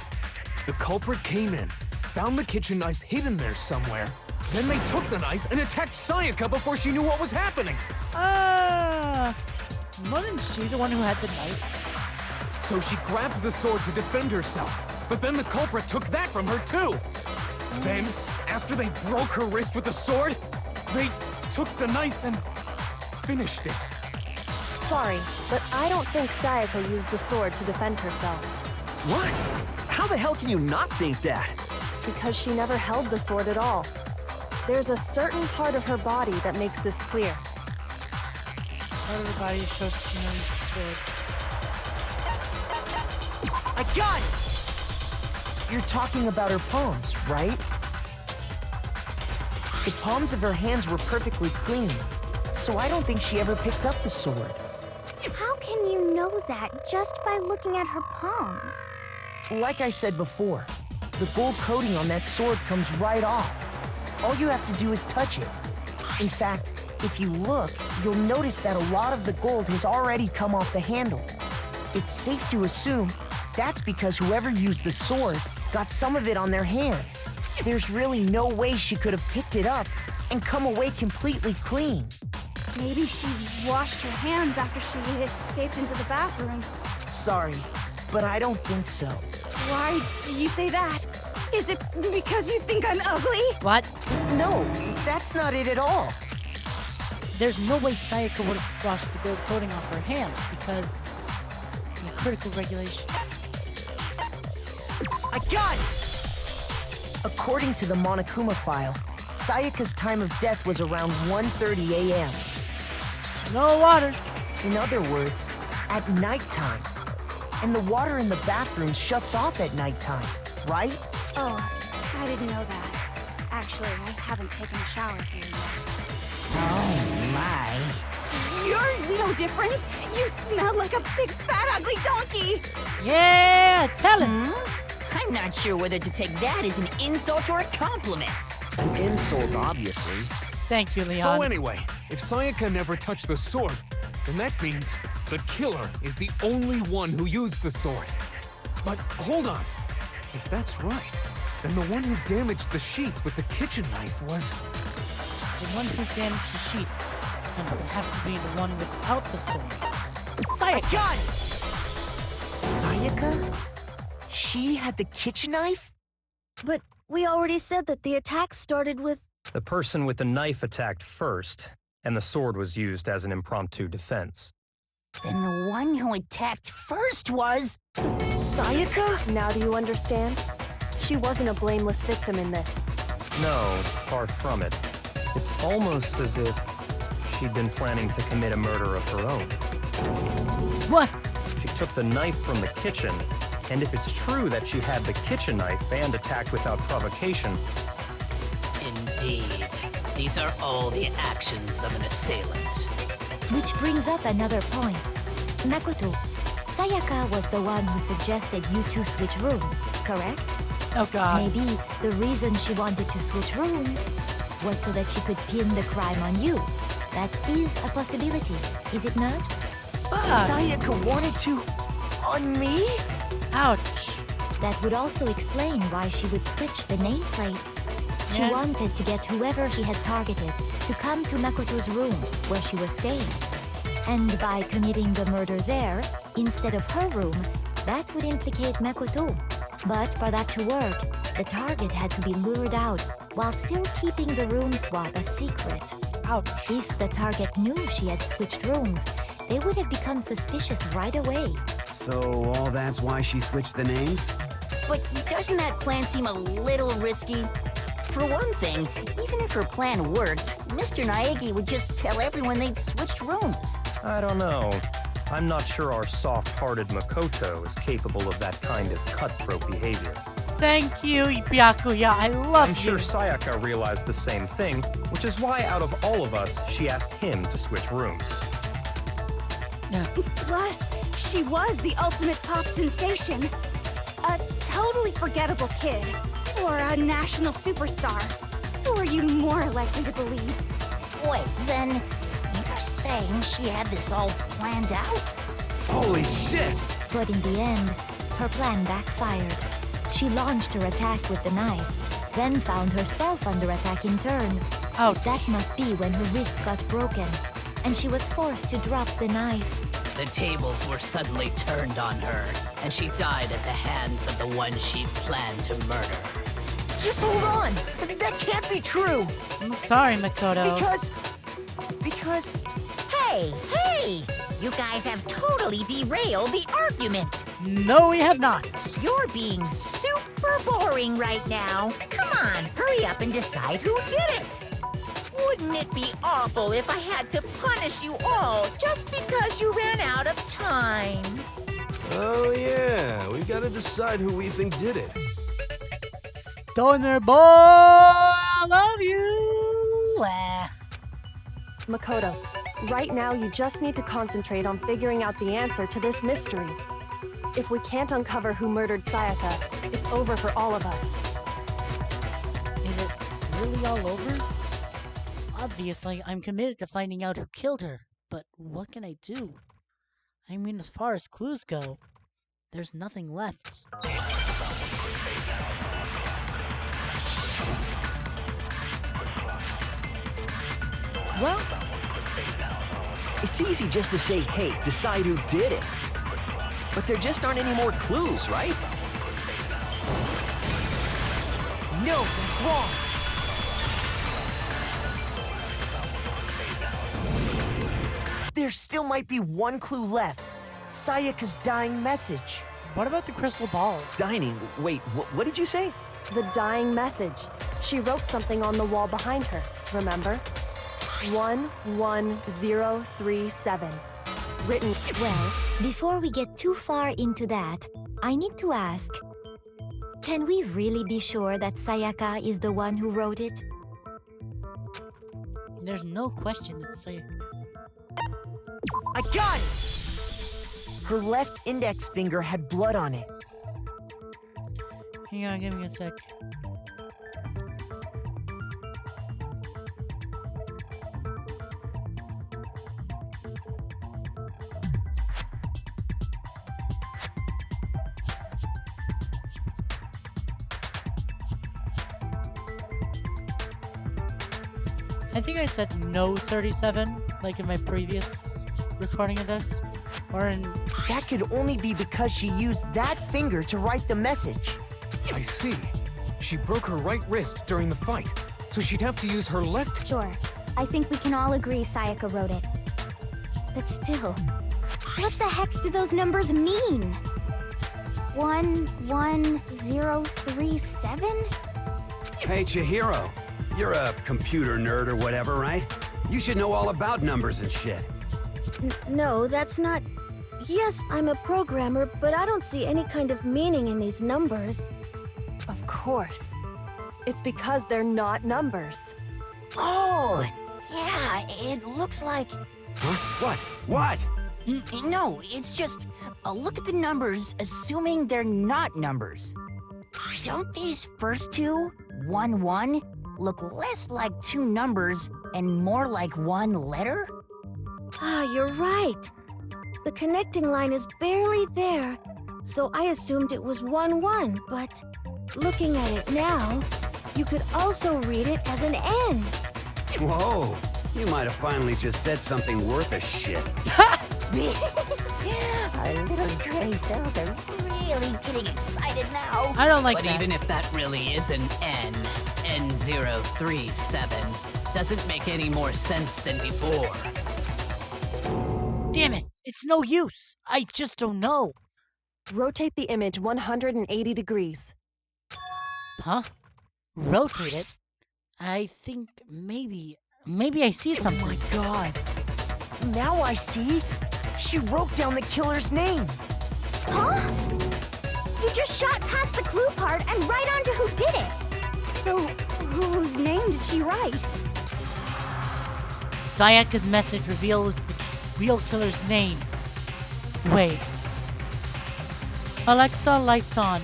The culprit came in, found the kitchen knife hidden there somewhere. Then they took the knife and attacked Sayaka before she knew what was happening. Wasn't she the one who had the knife? So she grabbed the sword to defend herself. But then the culprit took that from her too. Then, after they broke her wrist with the sword, they took the knife and finished it. sorry, but I don't think Sayaka used the sword to defend herself. What? How the hell can you not think that? Because she never held the sword at all. There's a certain part of her body that makes this clear. Everybody shows that she knows the sword. I got it! You're talking about her palms, right? The palms of her hands were perfectly clean, so I don't think she ever picked up the sword. How can you know that just by looking at her palms? Like I said before, the gold coating on that sword comes right off. All you have to do is touch it. In fact, if you look, you'll notice that a lot of the gold has already come off the handle. It's safe to assume that's because whoever used the sword got some of it on their hands. There's really no way she could have picked it up and come away completely clean. Maybe she washed her hands after she escaped into the bathroom. Sorry, but I don't think so. Why do you say that? Is it because you think I'm ugly? What? No, that's not it at all. There's no way Sayaka would have washed the gold coating off her hands because of the critical regulation. I got it! According to the Monokuma file, Sayaka's time of death was around 1:30 a.m. No water. In other words, at nighttime. And the water in the bathroom shuts off at nighttime, right? Oh, I didn't know that. Actually, I haven't taken a shower here yet. Oh, my. You're no different. You smell like a big, fat, ugly donkey. Yeah, tell him. I'm not sure whether to take that as an insult or a compliment. An insult, obviously. Thank you, Leon. So anyway, if Sayaka never touched the sword, then that means the killer is the only one who used the sword. But hold on. If that's right, then the one who damaged the sheet with the kitchen knife was... The one who damaged the sheet, then it would have to be the one without the sword. Sayaka! Sayaka? She had the kitchen knife? But we already said that the attack started with... The person with the knife attacked first, and the sword was used as an impromptu defense. Then the one who attacked first was... Sayaka? Now do you understand? She wasn't a blameless victim in this. No, far from it. It's almost as if she'd been planning to commit a murder of her own. What? She took the knife from the kitchen, and if it's true that she had the kitchen knife and attacked without provocation... Indeed. These are all the actions of an assailant. Which brings up another point. Makoto, Sayaka was the one who suggested you two switch rooms, correct? Oh god. Maybe the reason she wanted to switch rooms was so that she could pin the crime on you. That is a possibility, is it not? Sayaka wanted to... on me? Ouch. That would also explain why she would switch the nameplates. She Yeah. wanted to get whoever she had targeted to come to Makoto's room where she was staying. And by committing the murder there, instead of her room, that would implicate Makoto. But for that to work, the target had to be lured out while still keeping the room swap a secret. Ouch. If the target knew she had switched rooms, they would have become suspicious right away. So all that's why she switched the names? But doesn't that plan seem a little risky? For one thing, even if her plan worked, Mr. Naegi would just tell everyone they'd switched rooms. I don't know. I'm not sure our soft-hearted Makoto is capable of that kind of cutthroat behavior. Thank you, Byakuya. I love I'm sure you. Sayaka realized the same thing, which is why out of all of us, she asked him to switch rooms. Plus, she was the ultimate pop sensation. A totally forgettable kid. Or a national superstar. Who are you more likely to believe? Wait, then you're saying she had this all planned out? Holy shit! But in the end, her plan backfired. She launched her attack with the knife, then found herself under attack in turn. Ouch. That must be when her wrist got broken, and she was forced to drop the knife. The tables were suddenly turned on her, and she died at the hands of the one she'd planned to murder. Just hold on! That can't be true! I'm sorry, Makoto. Because... Hey! You guys have totally derailed the argument. No, we have not. You're being super boring right now. Come on, hurry up and decide who did it. Wouldn't it be awful if I had to punish you all just because you ran out of time? Oh yeah, we gotta decide who we think did it. Stoner boy, I love you. Makoto, right now you just need to concentrate on figuring out the answer to this mystery. If we can't uncover who murdered Sayaka, it's over for all of us. Is it really all over? Obviously, I'm committed to finding out who killed her, but what can I do? I mean, as far as clues go, there's nothing left. Well, it's easy just to say, hey, decide who did it. But there just aren't any more clues, right? No, that's wrong. There still might be one clue left. Sayaka's dying message. What about the crystal ball? Dining? Wait, what did you say? The dying message. She wrote something on the wall behind her, remember? 11037. Written. Well, before we get too far into that, I need to ask, can we really be sure that Sayaka is the one who wrote it? There's no question that Sayaka... I got it! Her left index finger had blood on it. Hang on, give me a sec. I think I said no 37, like in my previous recording of this. Or in... That could only be because she used that finger to write the message. I see. She broke her right wrist during the fight, so she'd have to use her left. Sure. I think we can all agree Sayaka wrote it. But still, what the heck do those numbers mean? 11037? Hey, Chihiro. You're a computer nerd or whatever, right? You should know all about numbers and shit. No, that's not... Yes, I'm a programmer, but I don't see any kind of meaning in these numbers. Of course. It's because they're not numbers. Oh, yeah, it looks like... Huh? What? What? No, it's just... look at the numbers, assuming they're not numbers. Don't these first two, 1-1, look less like two numbers and more like one letter? Ah, you're right. The connecting line is barely there, so I assumed it was 1-1, but looking at it now, you could also read it as an N. Whoa, you might have finally just said something worth a shit. Our little gray cells are really getting excited now. I don't like but that. Even if that really is an N037, doesn't make any more sense than before. Damn it! It's no use! I just don't know! Rotate the image 180 degrees. Huh? Rotate it? I think maybe I see something. Oh my god. Now I see. She wrote down the killer's name. Huh? You just shot past the clue part and right onto who did it. So, whose name did she write? Sayaka's message reveals the real killer's name. Wait. Alexa, lights on.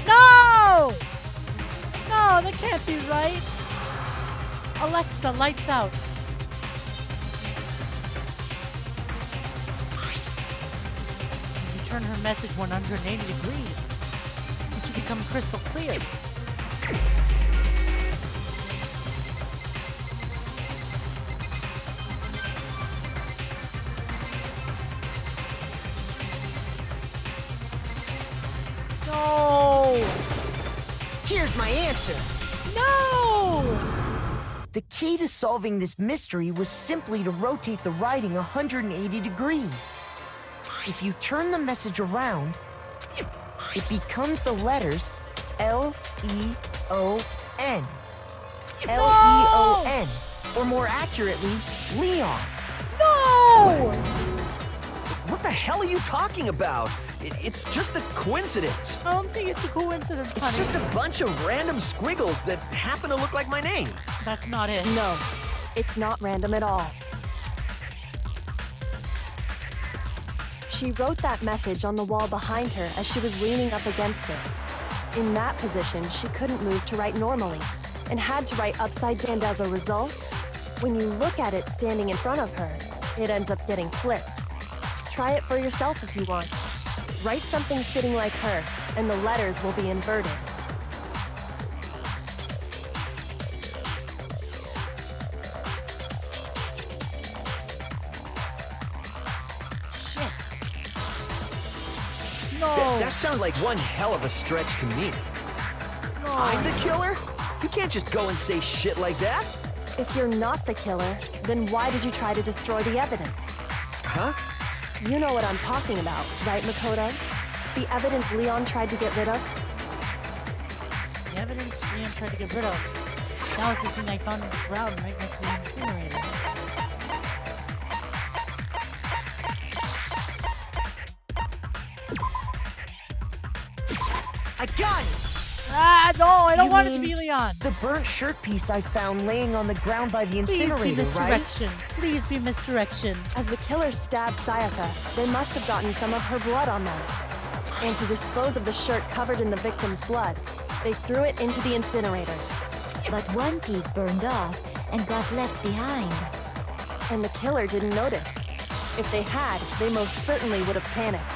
No! No, that can't be right. Alexa, lights out. If you turn her message 180 degrees, it should become crystal clear. No! Here's my answer. No! The key to solving this mystery was simply to rotate the writing 180 degrees. If you turn the message around, it becomes the letters L-E-O-N. L-E-O-N. Or more accurately, Leon. No! What the hell are you talking about? It's just a coincidence. I don't think it's a coincidence, honey. It's just a bunch of random squiggles that happen to look like my name. That's not it. No, it's not random at all. She wrote that message on the wall behind her as she was leaning up against it. In that position, she couldn't move to write normally and had to write upside down. And as a result, when you look at it standing in front of her, it ends up getting flipped. Try it for yourself if you want. Write something sitting like her, and the letters will be inverted. Shit. No! That sounds like one hell of a stretch to me. No. I'm the killer? You can't just go and say shit like that. If you're not the killer, then why did you try to destroy the evidence? Huh? You know what I'm talking about, right, Makoto? The evidence Leon tried to get rid of? The evidence Leon tried to get rid of. That was the thing I found in the ground right next to the incinerator. I got it! Ah, no, I don't You want it to mean be Leon. The burnt shirt piece I found laying on the ground by the Please be incinerator, right? misdirection. Please be misdirection. As the killer stabbed Sayaka, they must have gotten some of her blood on them. And to dispose of the shirt covered in the victim's blood, they threw it into the incinerator. But one piece burned off and got left behind. And the killer didn't notice. If they had, they most certainly would have panicked.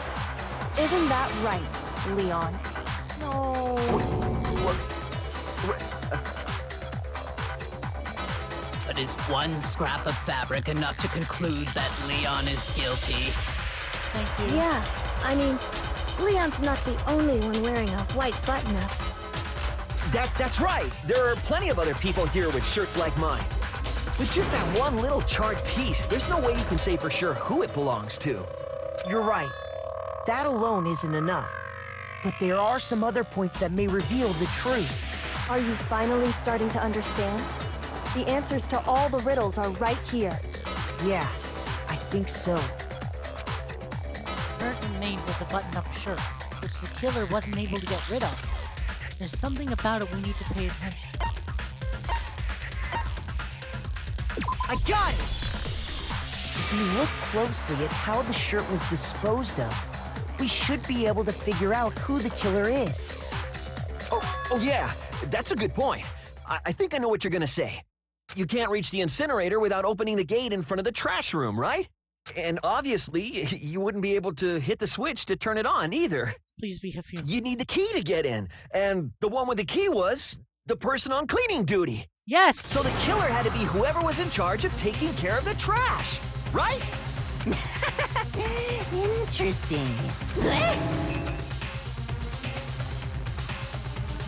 Isn't that right, Leon? No. But is one scrap of fabric enough to conclude that Leon is guilty? Thank you. Yeah, I mean, Leon's not the only one wearing a white button-up. That's right. There are plenty of other people here with shirts like mine. With just that one little charred piece, there's no way you can say for sure who it belongs to. You're right. That alone isn't enough. But there are some other points that may reveal the truth. Are you finally starting to understand? The answers to all the riddles are right here. Yeah, I think so. Current remains of the button-up shirt, which the killer wasn't able to get rid of. There's something about it we need to pay attention. I got it! If we look closely at how the shirt was disposed of, we should be able to figure out who the killer is. Oh yeah, that's a good point. I think I know what you're gonna say. You can't reach the incinerator without opening the gate in front of the trash room, right? And obviously, you wouldn't be able to hit the switch to turn it on either. Please be confused. You need the key to get in, and the one with the key was the person on cleaning duty. Yes! So the killer had to be whoever was in charge of taking care of the trash, right? Interesting.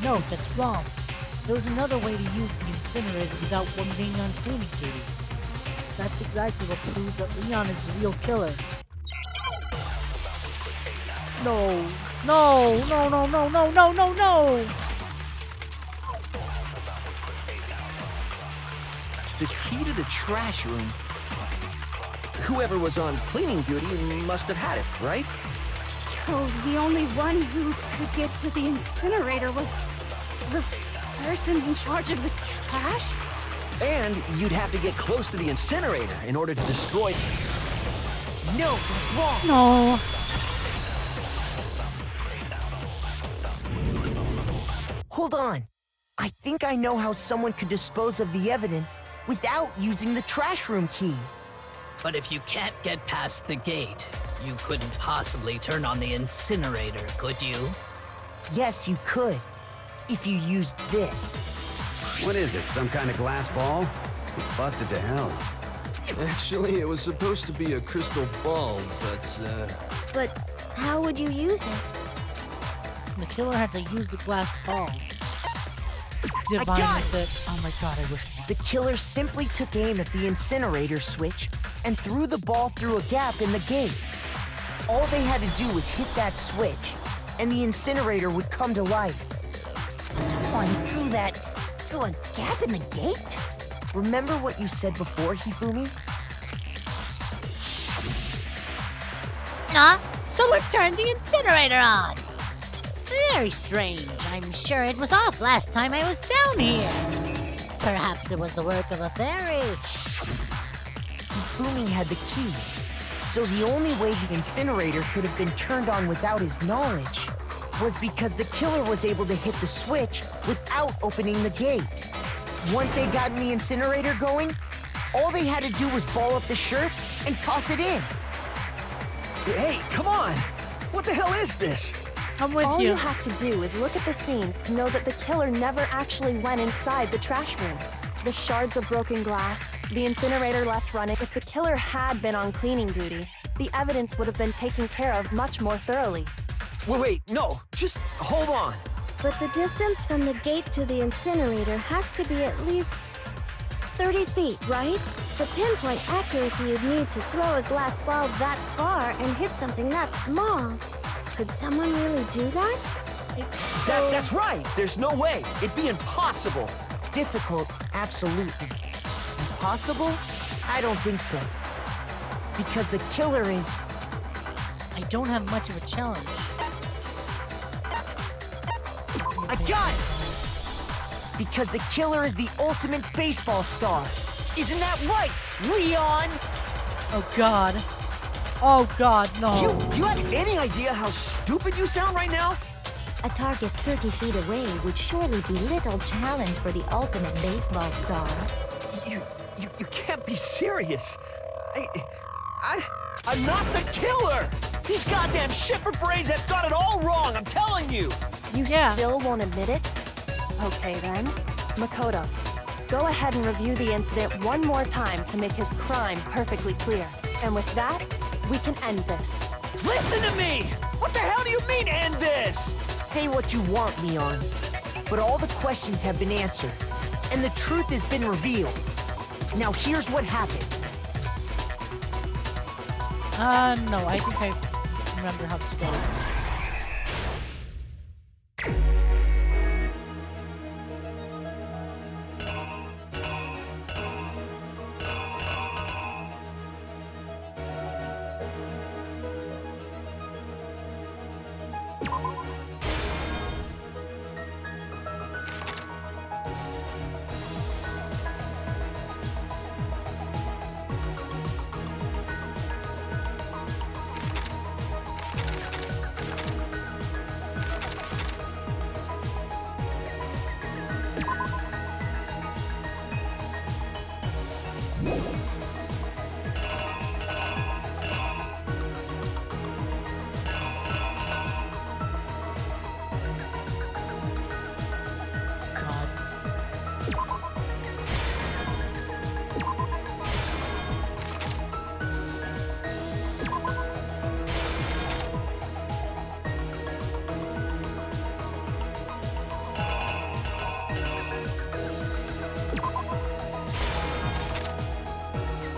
No, that's wrong. There was another way to use the incinerator without one being on cleaning duty. That's exactly what proves that Leon is the real killer. No. No, no, no, no, no, no, no, no! The key to the trash room. Whoever was on cleaning duty must have had it, right? So the only one who could get to the incinerator was the person in charge of the trash? And you'd have to get close to the incinerator in order to destroy... No, that's wrong! No! Hold on. I think I know how someone could dispose of the evidence without using the trash room key. But if you can't get past the gate, you couldn't possibly turn on the incinerator, could you? Yes, you could. If you used this. What is it, some kind of glass ball? It's busted to hell. Actually, it was supposed to be a crystal ball, but, But how would you use it? The killer had to use the glass ball. I got Divine with it. Oh my god, I wish it The killer simply took aim at the incinerator switch and threw the ball through a gap in the gate. All they had to do was hit that switch, and the incinerator would come to life. Someone threw a gap in the gate? Remember what you said before, Hifumi? Someone turned the incinerator on. Very strange. I'm sure it was off last time I was down here. Perhaps it was the work of a fairy. Hifumi had the key, so the only way the incinerator could have been turned on without his knowledge was because the killer was able to hit the switch without opening the gate. Once they got the incinerator going, all they had to do was ball up the shirt and toss it in. Hey, come on! What the hell is this? I'm with All you. you have to do is look at the scene to know that the killer never actually went inside the trash room. The shards of broken glass, the incinerator left running. If the killer had been on cleaning duty, the evidence would have been taken care of much more thoroughly. Wait, no, just hold on. But the distance from the gate to the incinerator has to be at least 30 feet, right? The pinpoint accuracy you'd need to throw a glass ball that far and hit something that small. Could someone really do that? That's right. There's no way. It'd be impossible. Difficult, absolutely. Impossible? I don't think so. Because the killer is... I don't have much of a challenge. I got it! Because the killer is the ultimate baseball star. Isn't that right, Leon? Oh god. Oh god, no. Do you have any idea how stupid you sound right now? A target 30 feet away would surely be little challenge for the ultimate baseball star. You can't be serious. I'm not the killer! These goddamn shepherd brains have got it all wrong, I'm telling you! You still won't admit it? Okay then. Makoto, go ahead and review the incident one more time to make his crime perfectly clear. And with that, we can end this. Listen to me! What the hell do you mean, end this? Say what you want, Leon. But all the questions have been answered, and the truth has been revealed. Now here's what happened. No, I think I remember how this goes.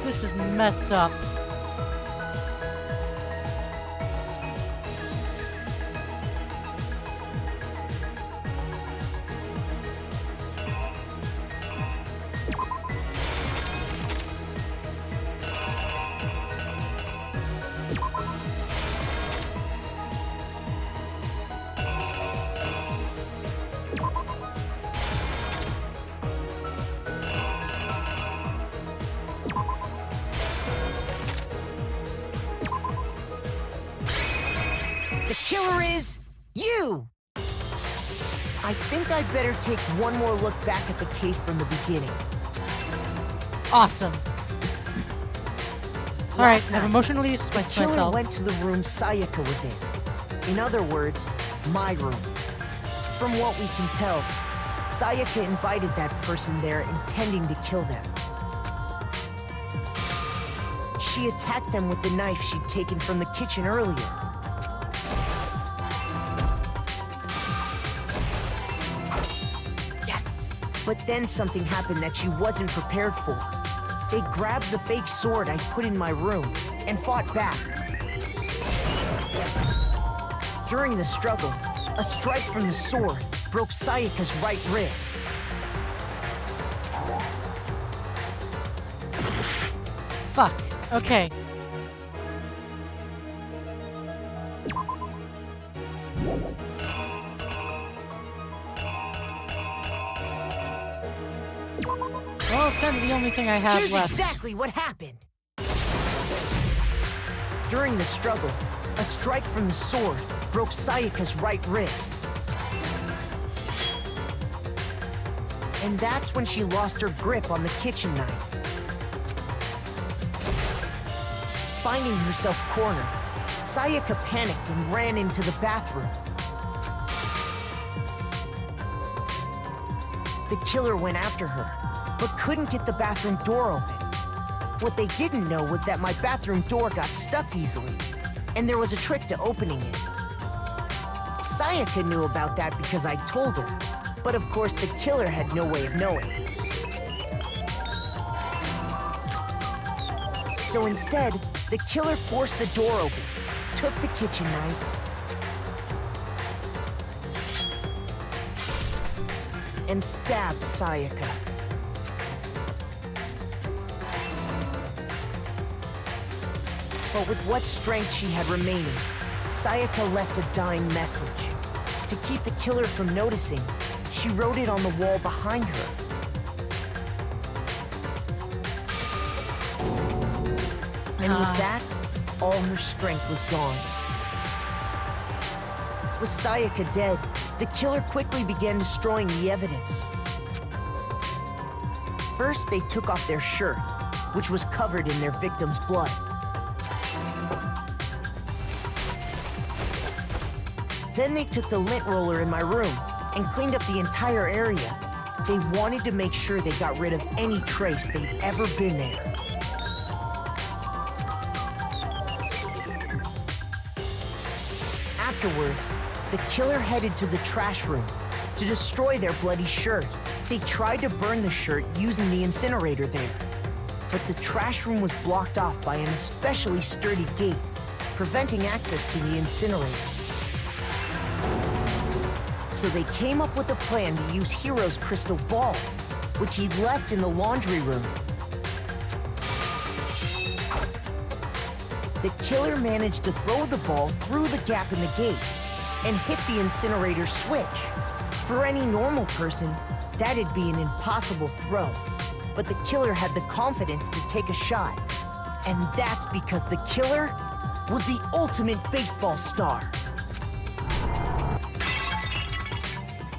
This is messed up. The killer is you! I think I'd better take one more look back at the case from the beginning. Awesome. Alright, I've emotionally expressed the killer myself. went to the room Sayaka was in. In other words, my room. From what we can tell, Sayaka invited that person there intending to kill them. She attacked them with the knife she'd taken from the kitchen earlier. But then something happened that she wasn't prepared for. They grabbed the fake sword I put in my room and fought back. During the struggle, a strike from the sword broke Sayaka's right wrist. Fuck. Okay. Well, it's kind of the only thing I have Here's left. exactly what happened. During the struggle, a strike from the sword broke Sayaka's right wrist. And that's when she lost her grip on the kitchen knife. Finding herself cornered, Sayaka panicked and ran into the bathroom. The killer went after her, but couldn't get the bathroom door open. What they didn't know was that my bathroom door got stuck easily, and there was a trick to opening it. Sayaka knew about that because I told her, but of course the killer had no way of knowing. So instead, the killer forced the door open, took the kitchen knife, and stabbed Sayaka. But with what strength she had remaining, Sayaka left a dying message. To keep the killer from noticing, she wrote it on the wall behind her. And with that, all her strength was gone. With Sayaka dead, the killer quickly began destroying the evidence. First, they took off their shirt, which was covered in their victim's blood. Then they took the lint roller in my room and cleaned up the entire area. They wanted to make sure they got rid of any trace they'd ever been there. Afterwards, the killer headed to the trash room to destroy their bloody shirt. They tried to burn the shirt using the incinerator there, but the trash room was blocked off by an especially sturdy gate, preventing access to the incinerator. So they came up with a plan to use Hiro's crystal ball, which he'd left in the laundry room. The killer managed to throw the ball through the gap in the gate and hit the incinerator switch. For any normal person, that'd be an impossible throw, but the killer had the confidence to take a shot. And that's because the killer was the ultimate baseball star.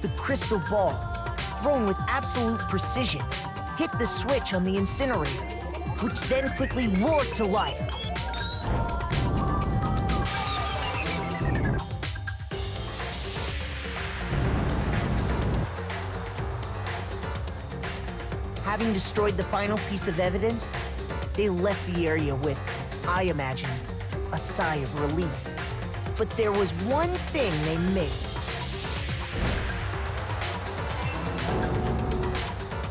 The crystal ball, thrown with absolute precision, hit the switch on the incinerator, which then quickly roared to life. Having destroyed the final piece of evidence, they left the area with, I imagine, a sigh of relief. But there was one thing they missed.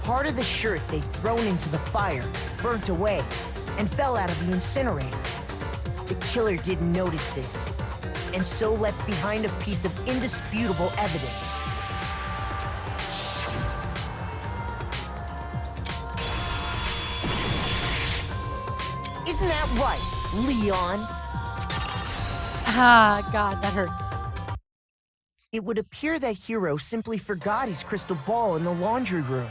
Part of the shirt they'd thrown into the fire burnt away and fell out of the incinerator. The killer didn't notice this, and so left behind a piece of indisputable evidence. Isn't that right, Leon? Ah, God, that hurts. It would appear that Hiro simply forgot his crystal ball in the laundry room.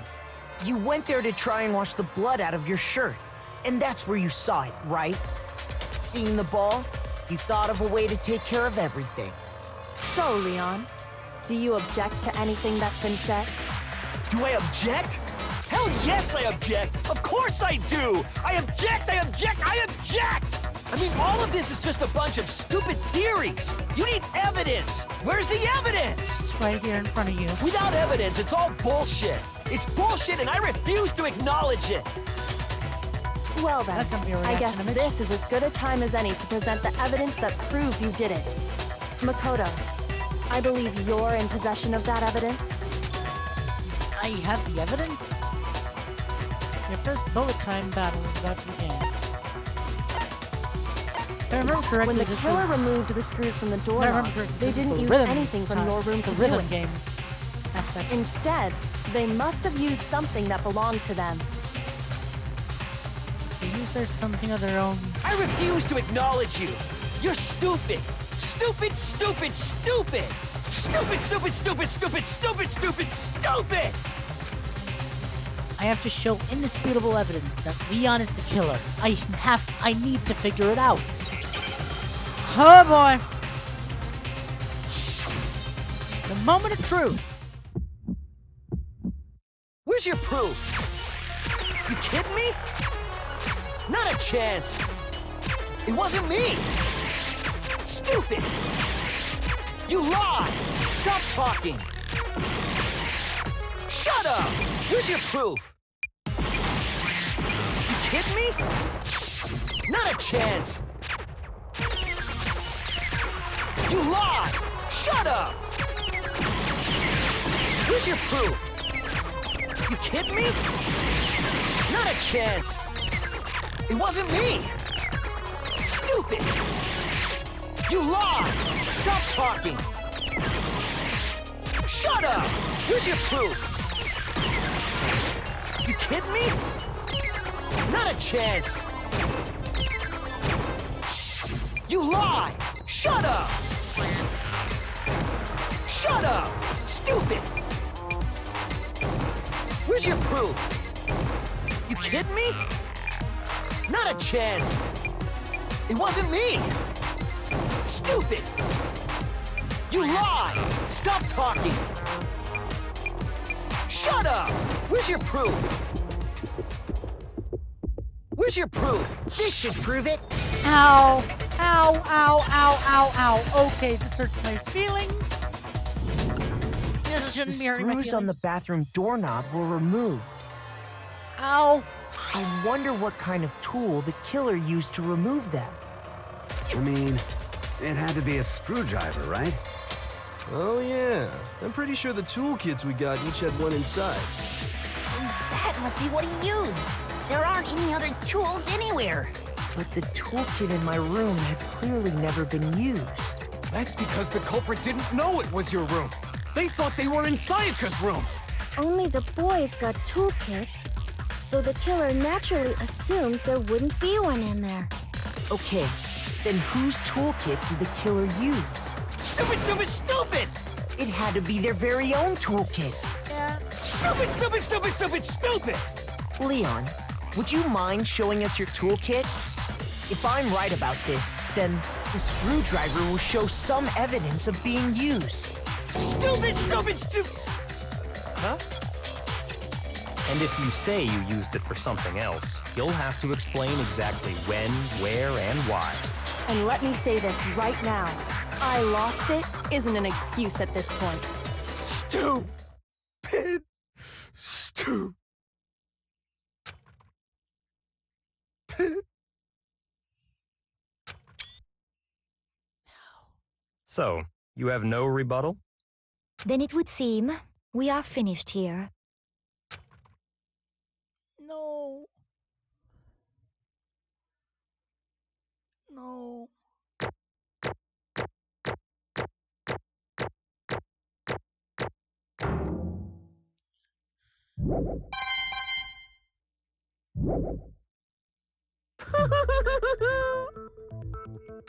You went there to try and wash the blood out of your shirt, and that's where you saw it, right? Seeing the ball, you thought of a way to take care of everything. So, Leon, do you object to anything that's been said? Do I object? Hell yes, I object! Of course I do! I object! I object! I object! I mean, all of this is just a bunch of stupid theories. You need evidence. Where's the evidence? It's right here in front of you. Without evidence, it's all bullshit. It's bullshit, and I refuse to acknowledge it. Well then, That's gonna be a I guess reaction image. this is as good a time as any to present the evidence that proves you did it. Makoto, I believe you're in possession of that evidence. I have the evidence. Your first bullet time battle is about to begin. If I remember correctly, When the this killer is... removed the screws from the If I remember doorknob, correctly, they this is didn't the use rhythm anything from time, your room the to do rhythm it. game aspect. Instead, they must have used something that belonged to them. They used their something of their own. I refuse to acknowledge you. You're stupid. Stupid, stupid, stupid. Stupid, stupid, stupid, stupid, stupid, stupid, stupid. I have to show indisputable evidence that Leon is the killer. I need to figure it out. Oh boy. The moment of truth. Where's your proof? You kidding me? Not a chance. It wasn't me. Stupid. You lied. Stop talking. Shut up. Where's your proof? You kidding me? Not a chance. You lied. Shut up. Where's your proof? You kidding me? Not a chance. It wasn't me. Stupid. You lied. Stop talking. Shut up. Where's your proof? You kidding me? Not a chance. You lie. Shut up. Shut up. Stupid. Where's your proof? You kidding me? Not a chance. It wasn't me. Stupid. You lie. Stop talking. Shut up. Where's your proof? Where's your proof? This should prove it. Ow. Ow, ow, ow, ow, ow. Okay, this hurts my feelings. This shouldn't The be hurting my screws on the feelings. bathroom doorknob were removed. Ow. I wonder what kind of tool the killer used to remove them. I mean, it had to be a screwdriver, right? Oh yeah, I'm pretty sure the toolkits we got each had one inside. That must be what he used. There aren't any other tools anywhere. But the toolkit in my room had clearly never been used. That's because the culprit didn't know it was your room. They thought they were in Sayaka's room. Only the boys got toolkits, so the killer naturally assumed there wouldn't be one in there. Okay, then whose toolkit did the killer use? Stupid, stupid, stupid! It had to be their very own toolkit. Stupid, stupid, stupid, stupid, stupid! Leon, would you mind showing us your toolkit? If I'm right about this, then the screwdriver will show some evidence of being used. Stupid, stupid, stupid! Huh? And if you say you used it for something else, you'll have to explain exactly when, where, and why. And let me say this right now. I lost it isn't an excuse at this point. Stupid. Stupid. So, you have no rebuttal? Then it would seem we are finished here. No. No.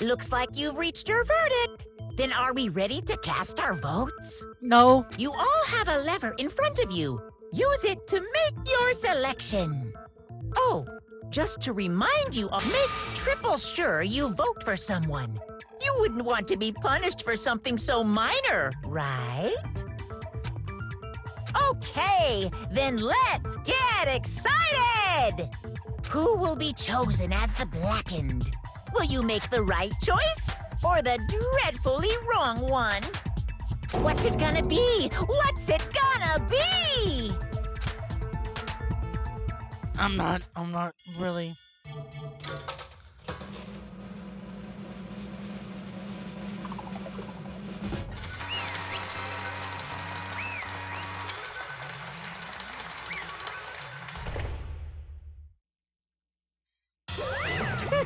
Looks like you've reached your verdict. Then are we ready to cast our votes? No. You all have a lever in front of you. Use it to make your selection. Oh, just to remind you, make triple sure you vote for someone. You wouldn't want to be punished for something so minor, right? Okay, then let's get excited! Who will be chosen as the Blackened? Will you make the right choice or the dreadfully wrong one? What's it gonna be? What's it gonna be? I'm not really.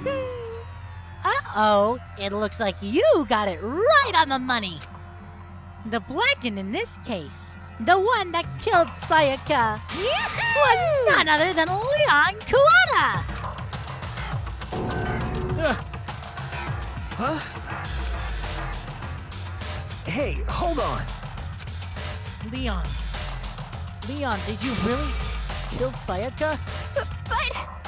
Uh-oh, it looks like you got it right on the money. The Blackened in this case, the one that killed Sayaka, was none other than Leon Kuwata! Huh? Hey, hold on. Leon, did you really kill Sayaka? But...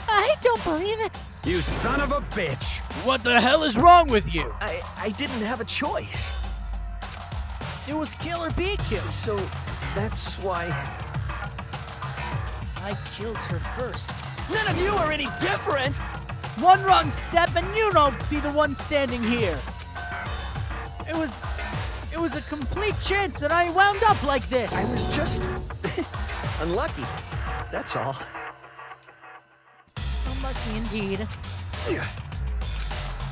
I don't believe it. You son of a bitch! What the hell is wrong with you? I didn't have a choice. It was kill or be killed. So, that's why... I killed her first. None of you are any different! One wrong step and you don't be the one standing here. It was a complete chance that I wound up like this. I was just... unlucky. That's all. Unlucky indeed.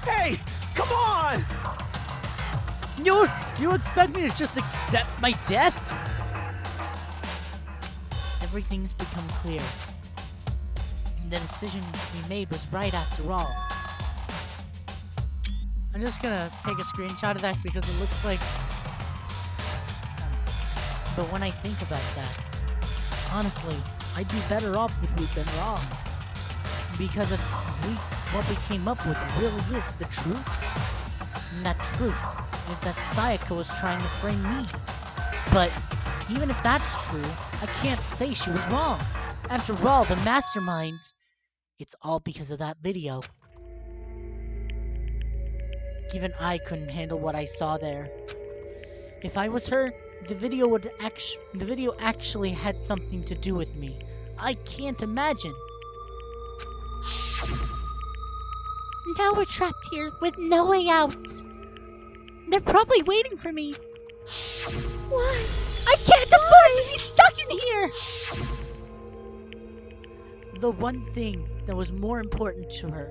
Hey, come on! You expect me to just accept my death? Everything's become clear. The decision we made was right after all. I'm just gonna take a screenshot of that because it looks like... But when I think about that, honestly, I'd be better off with we've been wrong. Because if what we came up with really is the truth, and that truth is that Sayaka was trying to frame me. But even if that's true, I can't say she was wrong. After all, the mastermind, it's all because of that video. Even I couldn't handle what I saw there. If I was her, the video actually had something to do with me. I can't imagine. Now we're trapped here with no way out. They're probably waiting for me. Why? I can't afford to be stuck in here! The one thing that was more important to her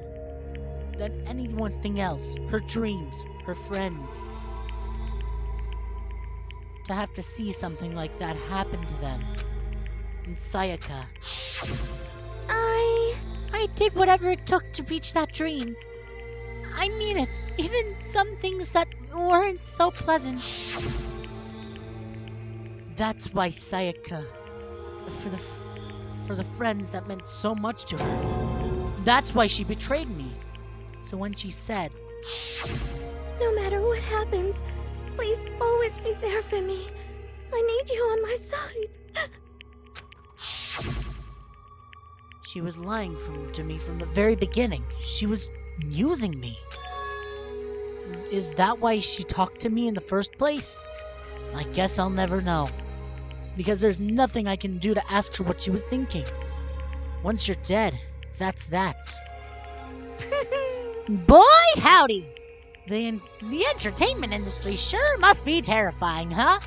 than anything else, her dreams, her friends. To have to see something like that happen to them. And Sayaka. I did whatever it took to reach that dream. I mean it, even some things that weren't so pleasant. That's why Sayaka, for the friends that meant so much to her, that's why she betrayed me. So when she said, No matter what happens, please always be there for me. I need you on my side. she was lying to me from the very beginning. She was using me. Is that why she talked to me in the first place? I guess I'll never know. Because there's nothing I can do to ask her what she was thinking. Once you're dead, that's that. Boy, howdy! The entertainment industry sure must be terrifying, huh?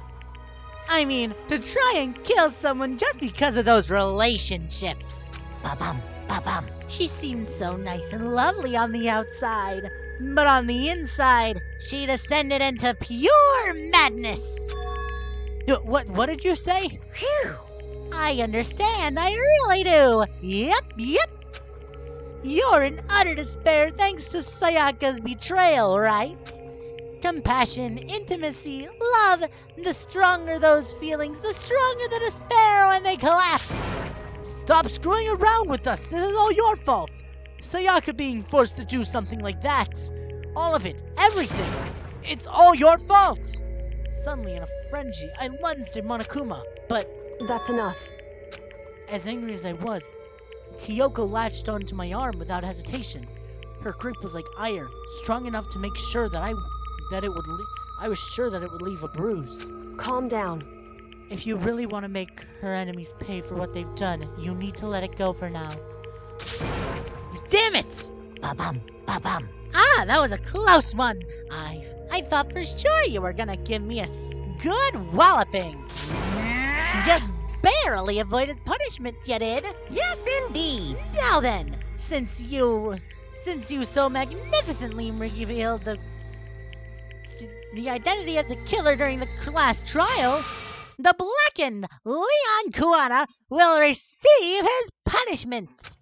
I mean, to try and kill someone just because of those relationships. Ba-bum, ba-bum. She seemed so nice and lovely on the outside, but on the inside, she descended into pure madness. What did you say? Phew. I understand, I really do. Yep. You're in utter despair thanks to Sayaka's betrayal, right? Compassion, intimacy, love, the stronger those feelings, the stronger the despair when they collapse. Stop screwing around with us. This is all your fault. Sayaka being forced to do something like that. All of it. Everything. It's all your fault. Suddenly, in a frenzy, I lunged at Monokuma, but... That's enough. As angry as I was, Kyoko latched onto my arm without hesitation. Her grip was like iron, strong enough to make sure that I was sure that it would leave a bruise. Calm down. If you really want to make her enemies pay for what they've done, you need to let it go for now. Damn it! Ba-bum, ba-bum. Ah, that was a close one. I thought for sure you were gonna give me a good walloping. Just barely avoided punishment, you did. Yes, indeed. Now then, since you so magnificently revealed the identity of the killer during the last trial, the Blackened Leon Kuwata will receive his punishment.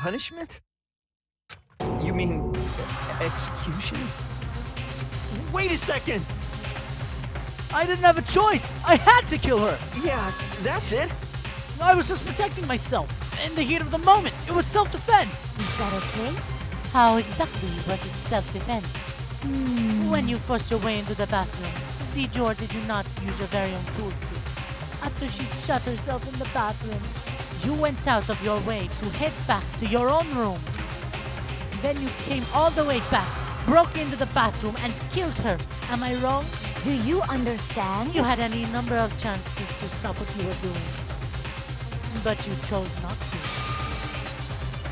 Punishment? You mean Execution? Wait a second! I didn't have a choice! I had to kill her! Yeah, that's it. I was just protecting myself. In the heat of the moment, it was self-defense! Is that okay? How exactly was it self-defense? When you forced your way into the bathroom, did you or did you not use your very own toolkit? After she shut herself in the bathroom, you went out of your way to head back to your own room. Then you came all the way back, broke into the bathroom, and killed her. Am I wrong? Do you understand? You had any number of chances to stop what you were doing, but you chose not to.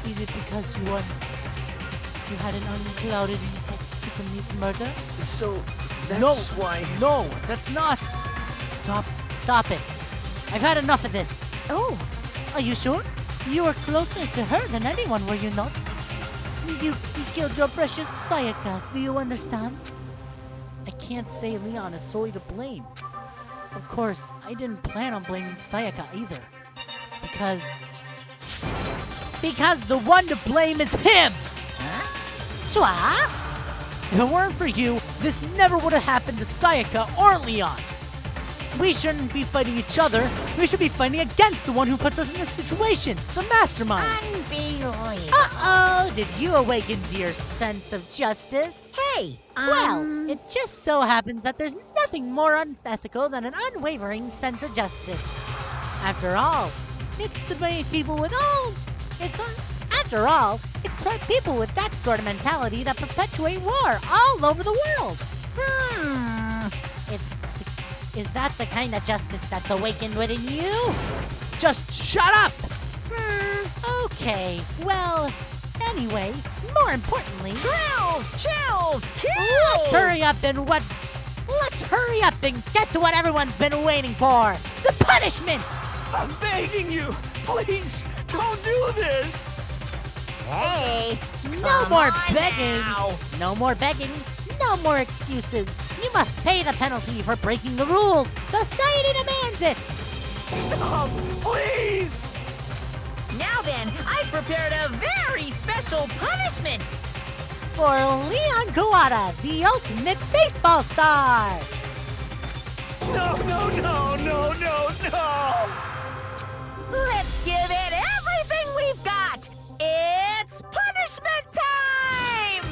Is it because you had an unclouded intent to commit murder? So, that's why... No, that's not! Stop it. I've had enough of this. Oh. Are you sure? You were closer to her than anyone, were you not? You killed your precious Sayaka, do you understand? I can't say Leon is solely to blame. Of course, I didn't plan on blaming Sayaka either. Because the one to blame is him! Huh? Swa? If it weren't for you, this never would have happened to Sayaka or Leon. We shouldn't be fighting each other. We should be fighting against the one who puts us in this situation, the mastermind. Unbelievable. Uh-oh, did you awaken to your sense of justice? Hey, Well, it just so happens that there's nothing more unethical than an unwavering sense of justice. After all, it's people with that sort of mentality that perpetuate war all over the world. Is that the kind of justice that's awakened within you? Just shut up! Okay, well, anyway, more importantly... Grills, chills, kills! Let's hurry up and get to what everyone's been waiting for! The punishment! I'm begging you! Please, don't do this! Hey! No more begging! No more begging! No more excuses! You must pay the penalty for breaking the rules! Society demands it! Stop! Please! Now then, I've prepared a very special punishment! For Leon Kawada, the ultimate baseball star! No! Let's give it everything we've got! It's punishment time!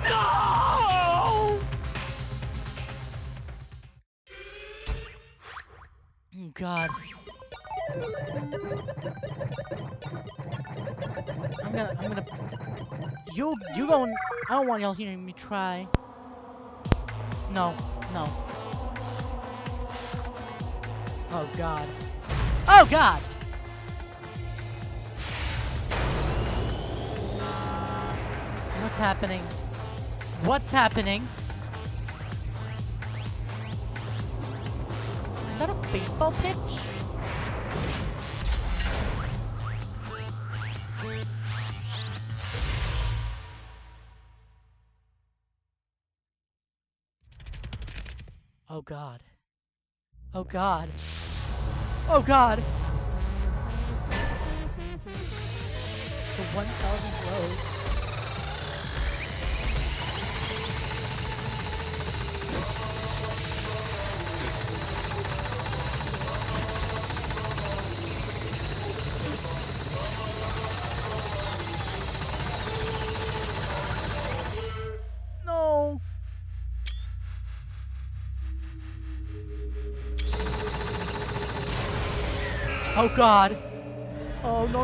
No! Oh, God. I'm gonna... You going... I don't want y'all hearing me try. No. Oh, God. Oh, God! What's happening? What's happening? Is that a baseball pitch? Oh God. Oh God. Oh God! The 1,000 blows. No! Oh God! Oh no!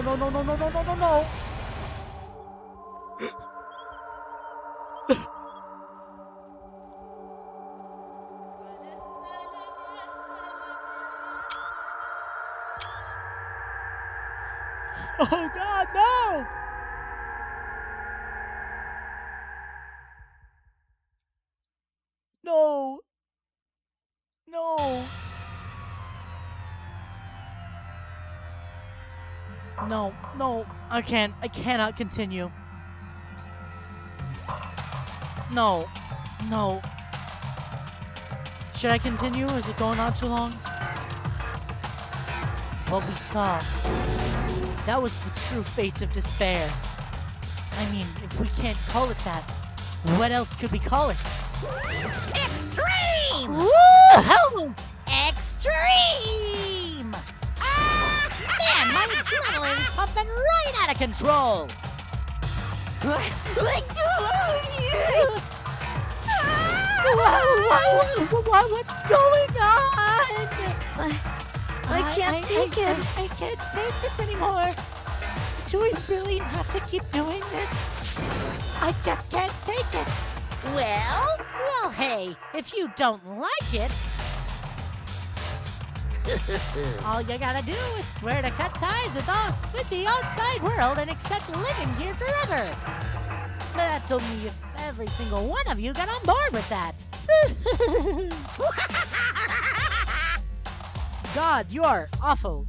Oh God, no! No! No! No, I cannot continue. No. Should I continue? Is it going on too long? What we saw, that was the true face of despair. I mean, if we can't call it that, what else could we call it? Extreme! Woo-hoo! Extreme! Man, my adrenaline is pumping right out of control! What's going on? I can't take it. I can't take this anymore. Do we really have to keep doing this? I just can't take it. Well? Well, hey, if you don't like it, all you gotta do is swear to cut ties with the outside world and accept living here forever. But that's only if every single one of you got on board with that. God, you are awful.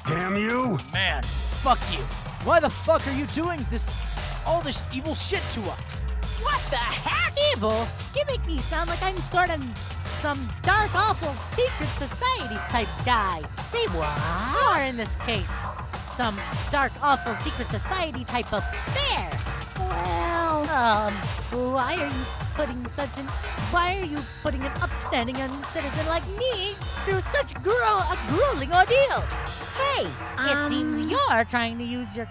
Damn you! Man, fuck you. Why the fuck are you doing all this evil shit to us? What the heck? Evil? You make me sound like I'm sort of some dark, awful secret society type guy. Say what? Or in this case, some dark, awful secret society type of bear. Well, why are you putting an upstanding young citizen like me through such a grueling ordeal? Hey, It seems you're trying to use your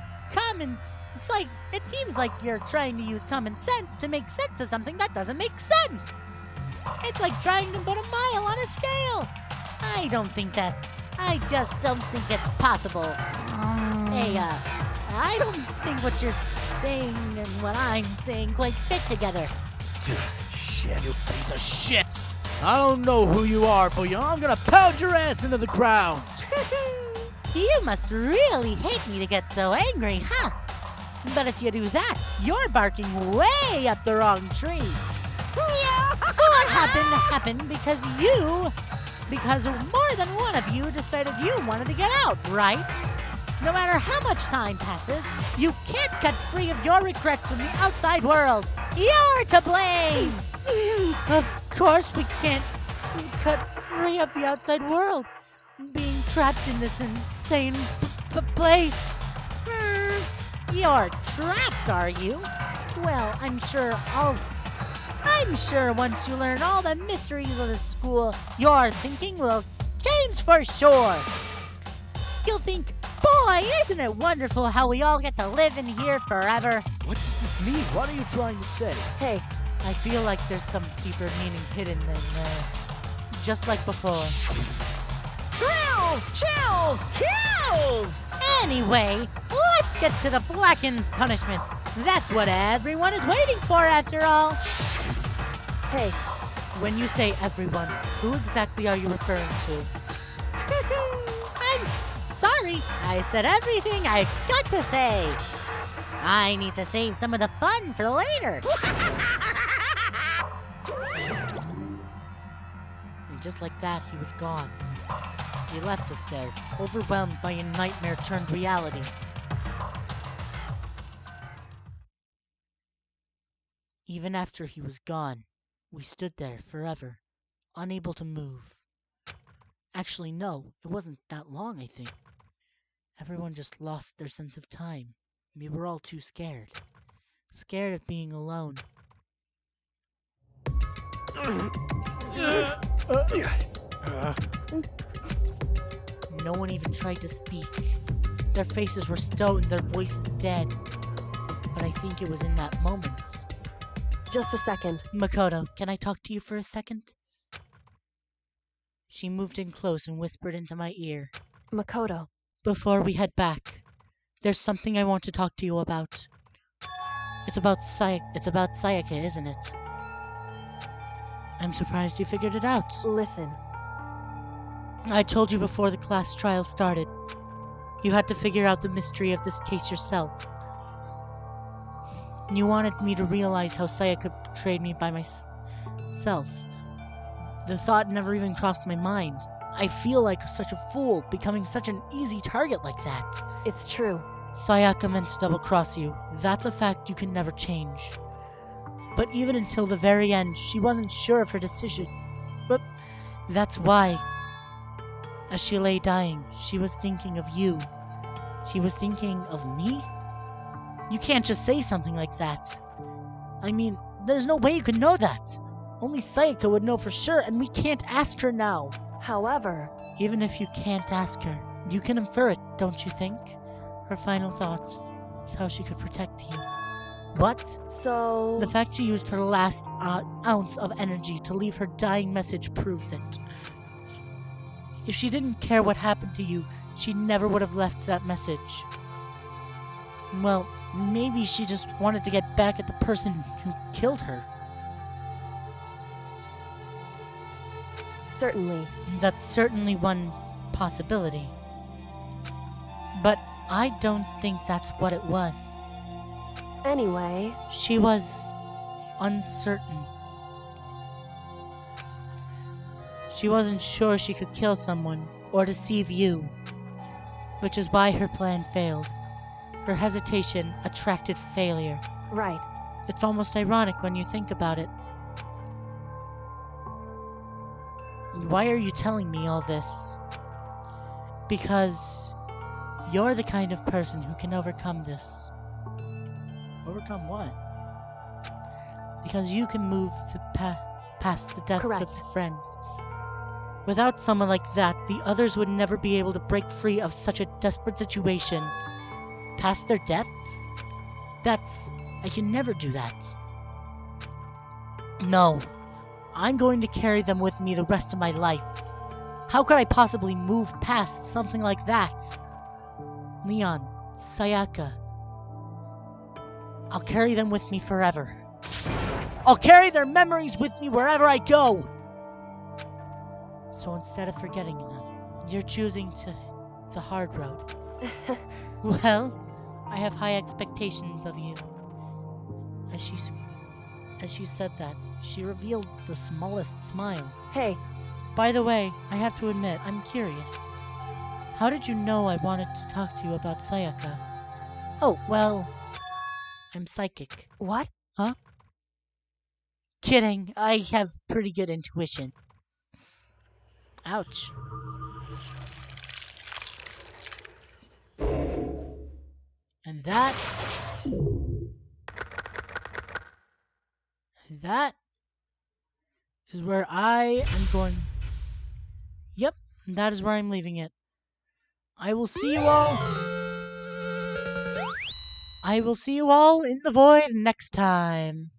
it seems like you're trying to use common sense to make sense of something that doesn't make sense. It's like trying to put a mile on a scale. I just don't think it's possible. Hey, I don't think what you're saying and what I'm saying quite fit together. Shit. You piece of shit. I don't know who you are, but I'm gonna pound your ass into the ground. You must really hate me to get so angry, huh? But if you do that, you're barking way up the wrong tree. What happened because more than one of you decided you wanted to get out, right? No matter how much time passes, you can't cut free of your regrets from the outside world. You're to blame! Of course we can't cut free of the outside world. Being trapped in this insane place. You're trapped, are you? Well, I'm sure once you learn all the mysteries of the school, your thinking will change for sure. You'll think, boy, isn't it wonderful how we all get to live in here forever? What does this mean? What are you trying to say? Hey, I feel like there's some deeper meaning hidden in there. Just like before. Thrills, chills, kills! Anyway, let's get to the Blackened's punishment. That's what everyone is waiting for after all. Hey, when you say everyone, who exactly are you referring to? I'm sorry, I said everything I got to say. I need to save some of the fun for later. And just like that, he was gone. He left us there, overwhelmed by a nightmare turned reality. Even after he was gone, we stood there forever, unable to move. Actually, no, it wasn't that long, I think. Everyone just lost their sense of time. We were all too scared. Scared of being alone. No one even tried to speak. Their faces were stone, their voices dead. But I think it was in that moment. Just a second. Makoto, can I talk to you for a second? She moved in close and whispered into my ear. Makoto. Before we head back, there's something I want to talk to you about. It's about Sayaka, isn't it? I'm surprised you figured it out. Listen. I told you before the class trial started. You had to figure out the mystery of this case yourself. You wanted me to realize how Sayaka betrayed me by myself. The thought never even crossed my mind. I feel like such a fool, becoming such an easy target like that. It's true. Sayaka meant to double-cross you. That's a fact you can never change. But even until the very end, she wasn't sure of her decision. But that's why. As she lay dying, she was thinking of you. She was thinking of me? You can't just say something like that. I mean, there's no way you could know that. Only Sayaka would know for sure, and we can't ask her now. However, even if you can't ask her, you can infer it, don't you think? Her final thought is how she could protect you. What? So... The fact she used her last ounce of energy to leave her dying message proves it. If she didn't care what happened to you, she never would have left that message. Well, maybe she just wanted to get back at the person who killed her. Certainly. That's certainly one possibility. But I don't think that's what it was. Anyway... She was uncertain. She wasn't sure she could kill someone or deceive you, which is why her plan failed. Her hesitation attracted failure. Right. It's almost ironic when you think about it. Why are you telling me all this? Because you're the kind of person who can overcome this. Overcome what? Because you can move past the deaths Correct. of your friends. Without someone like that, the others would never be able to break free of such a desperate situation. Past their deaths? I can never do that. No. I'm going to carry them with me the rest of my life. How could I possibly move past something like that? Leon, Sayaka. I'll carry them with me forever. I'll carry their memories with me wherever I go! So instead of forgetting them, you're choosing the hard road. Well, I have high expectations of you. As she said that, she revealed the smallest smile. Hey. By the way, I have to admit, I'm curious. How did you know I wanted to talk to you about Sayaka? Oh, well, I'm psychic. What? Huh? Kidding, I have pretty good intuition. Ouch. And that is where I am going. Yep, that is where I'm leaving it. I will see you all in the void next time.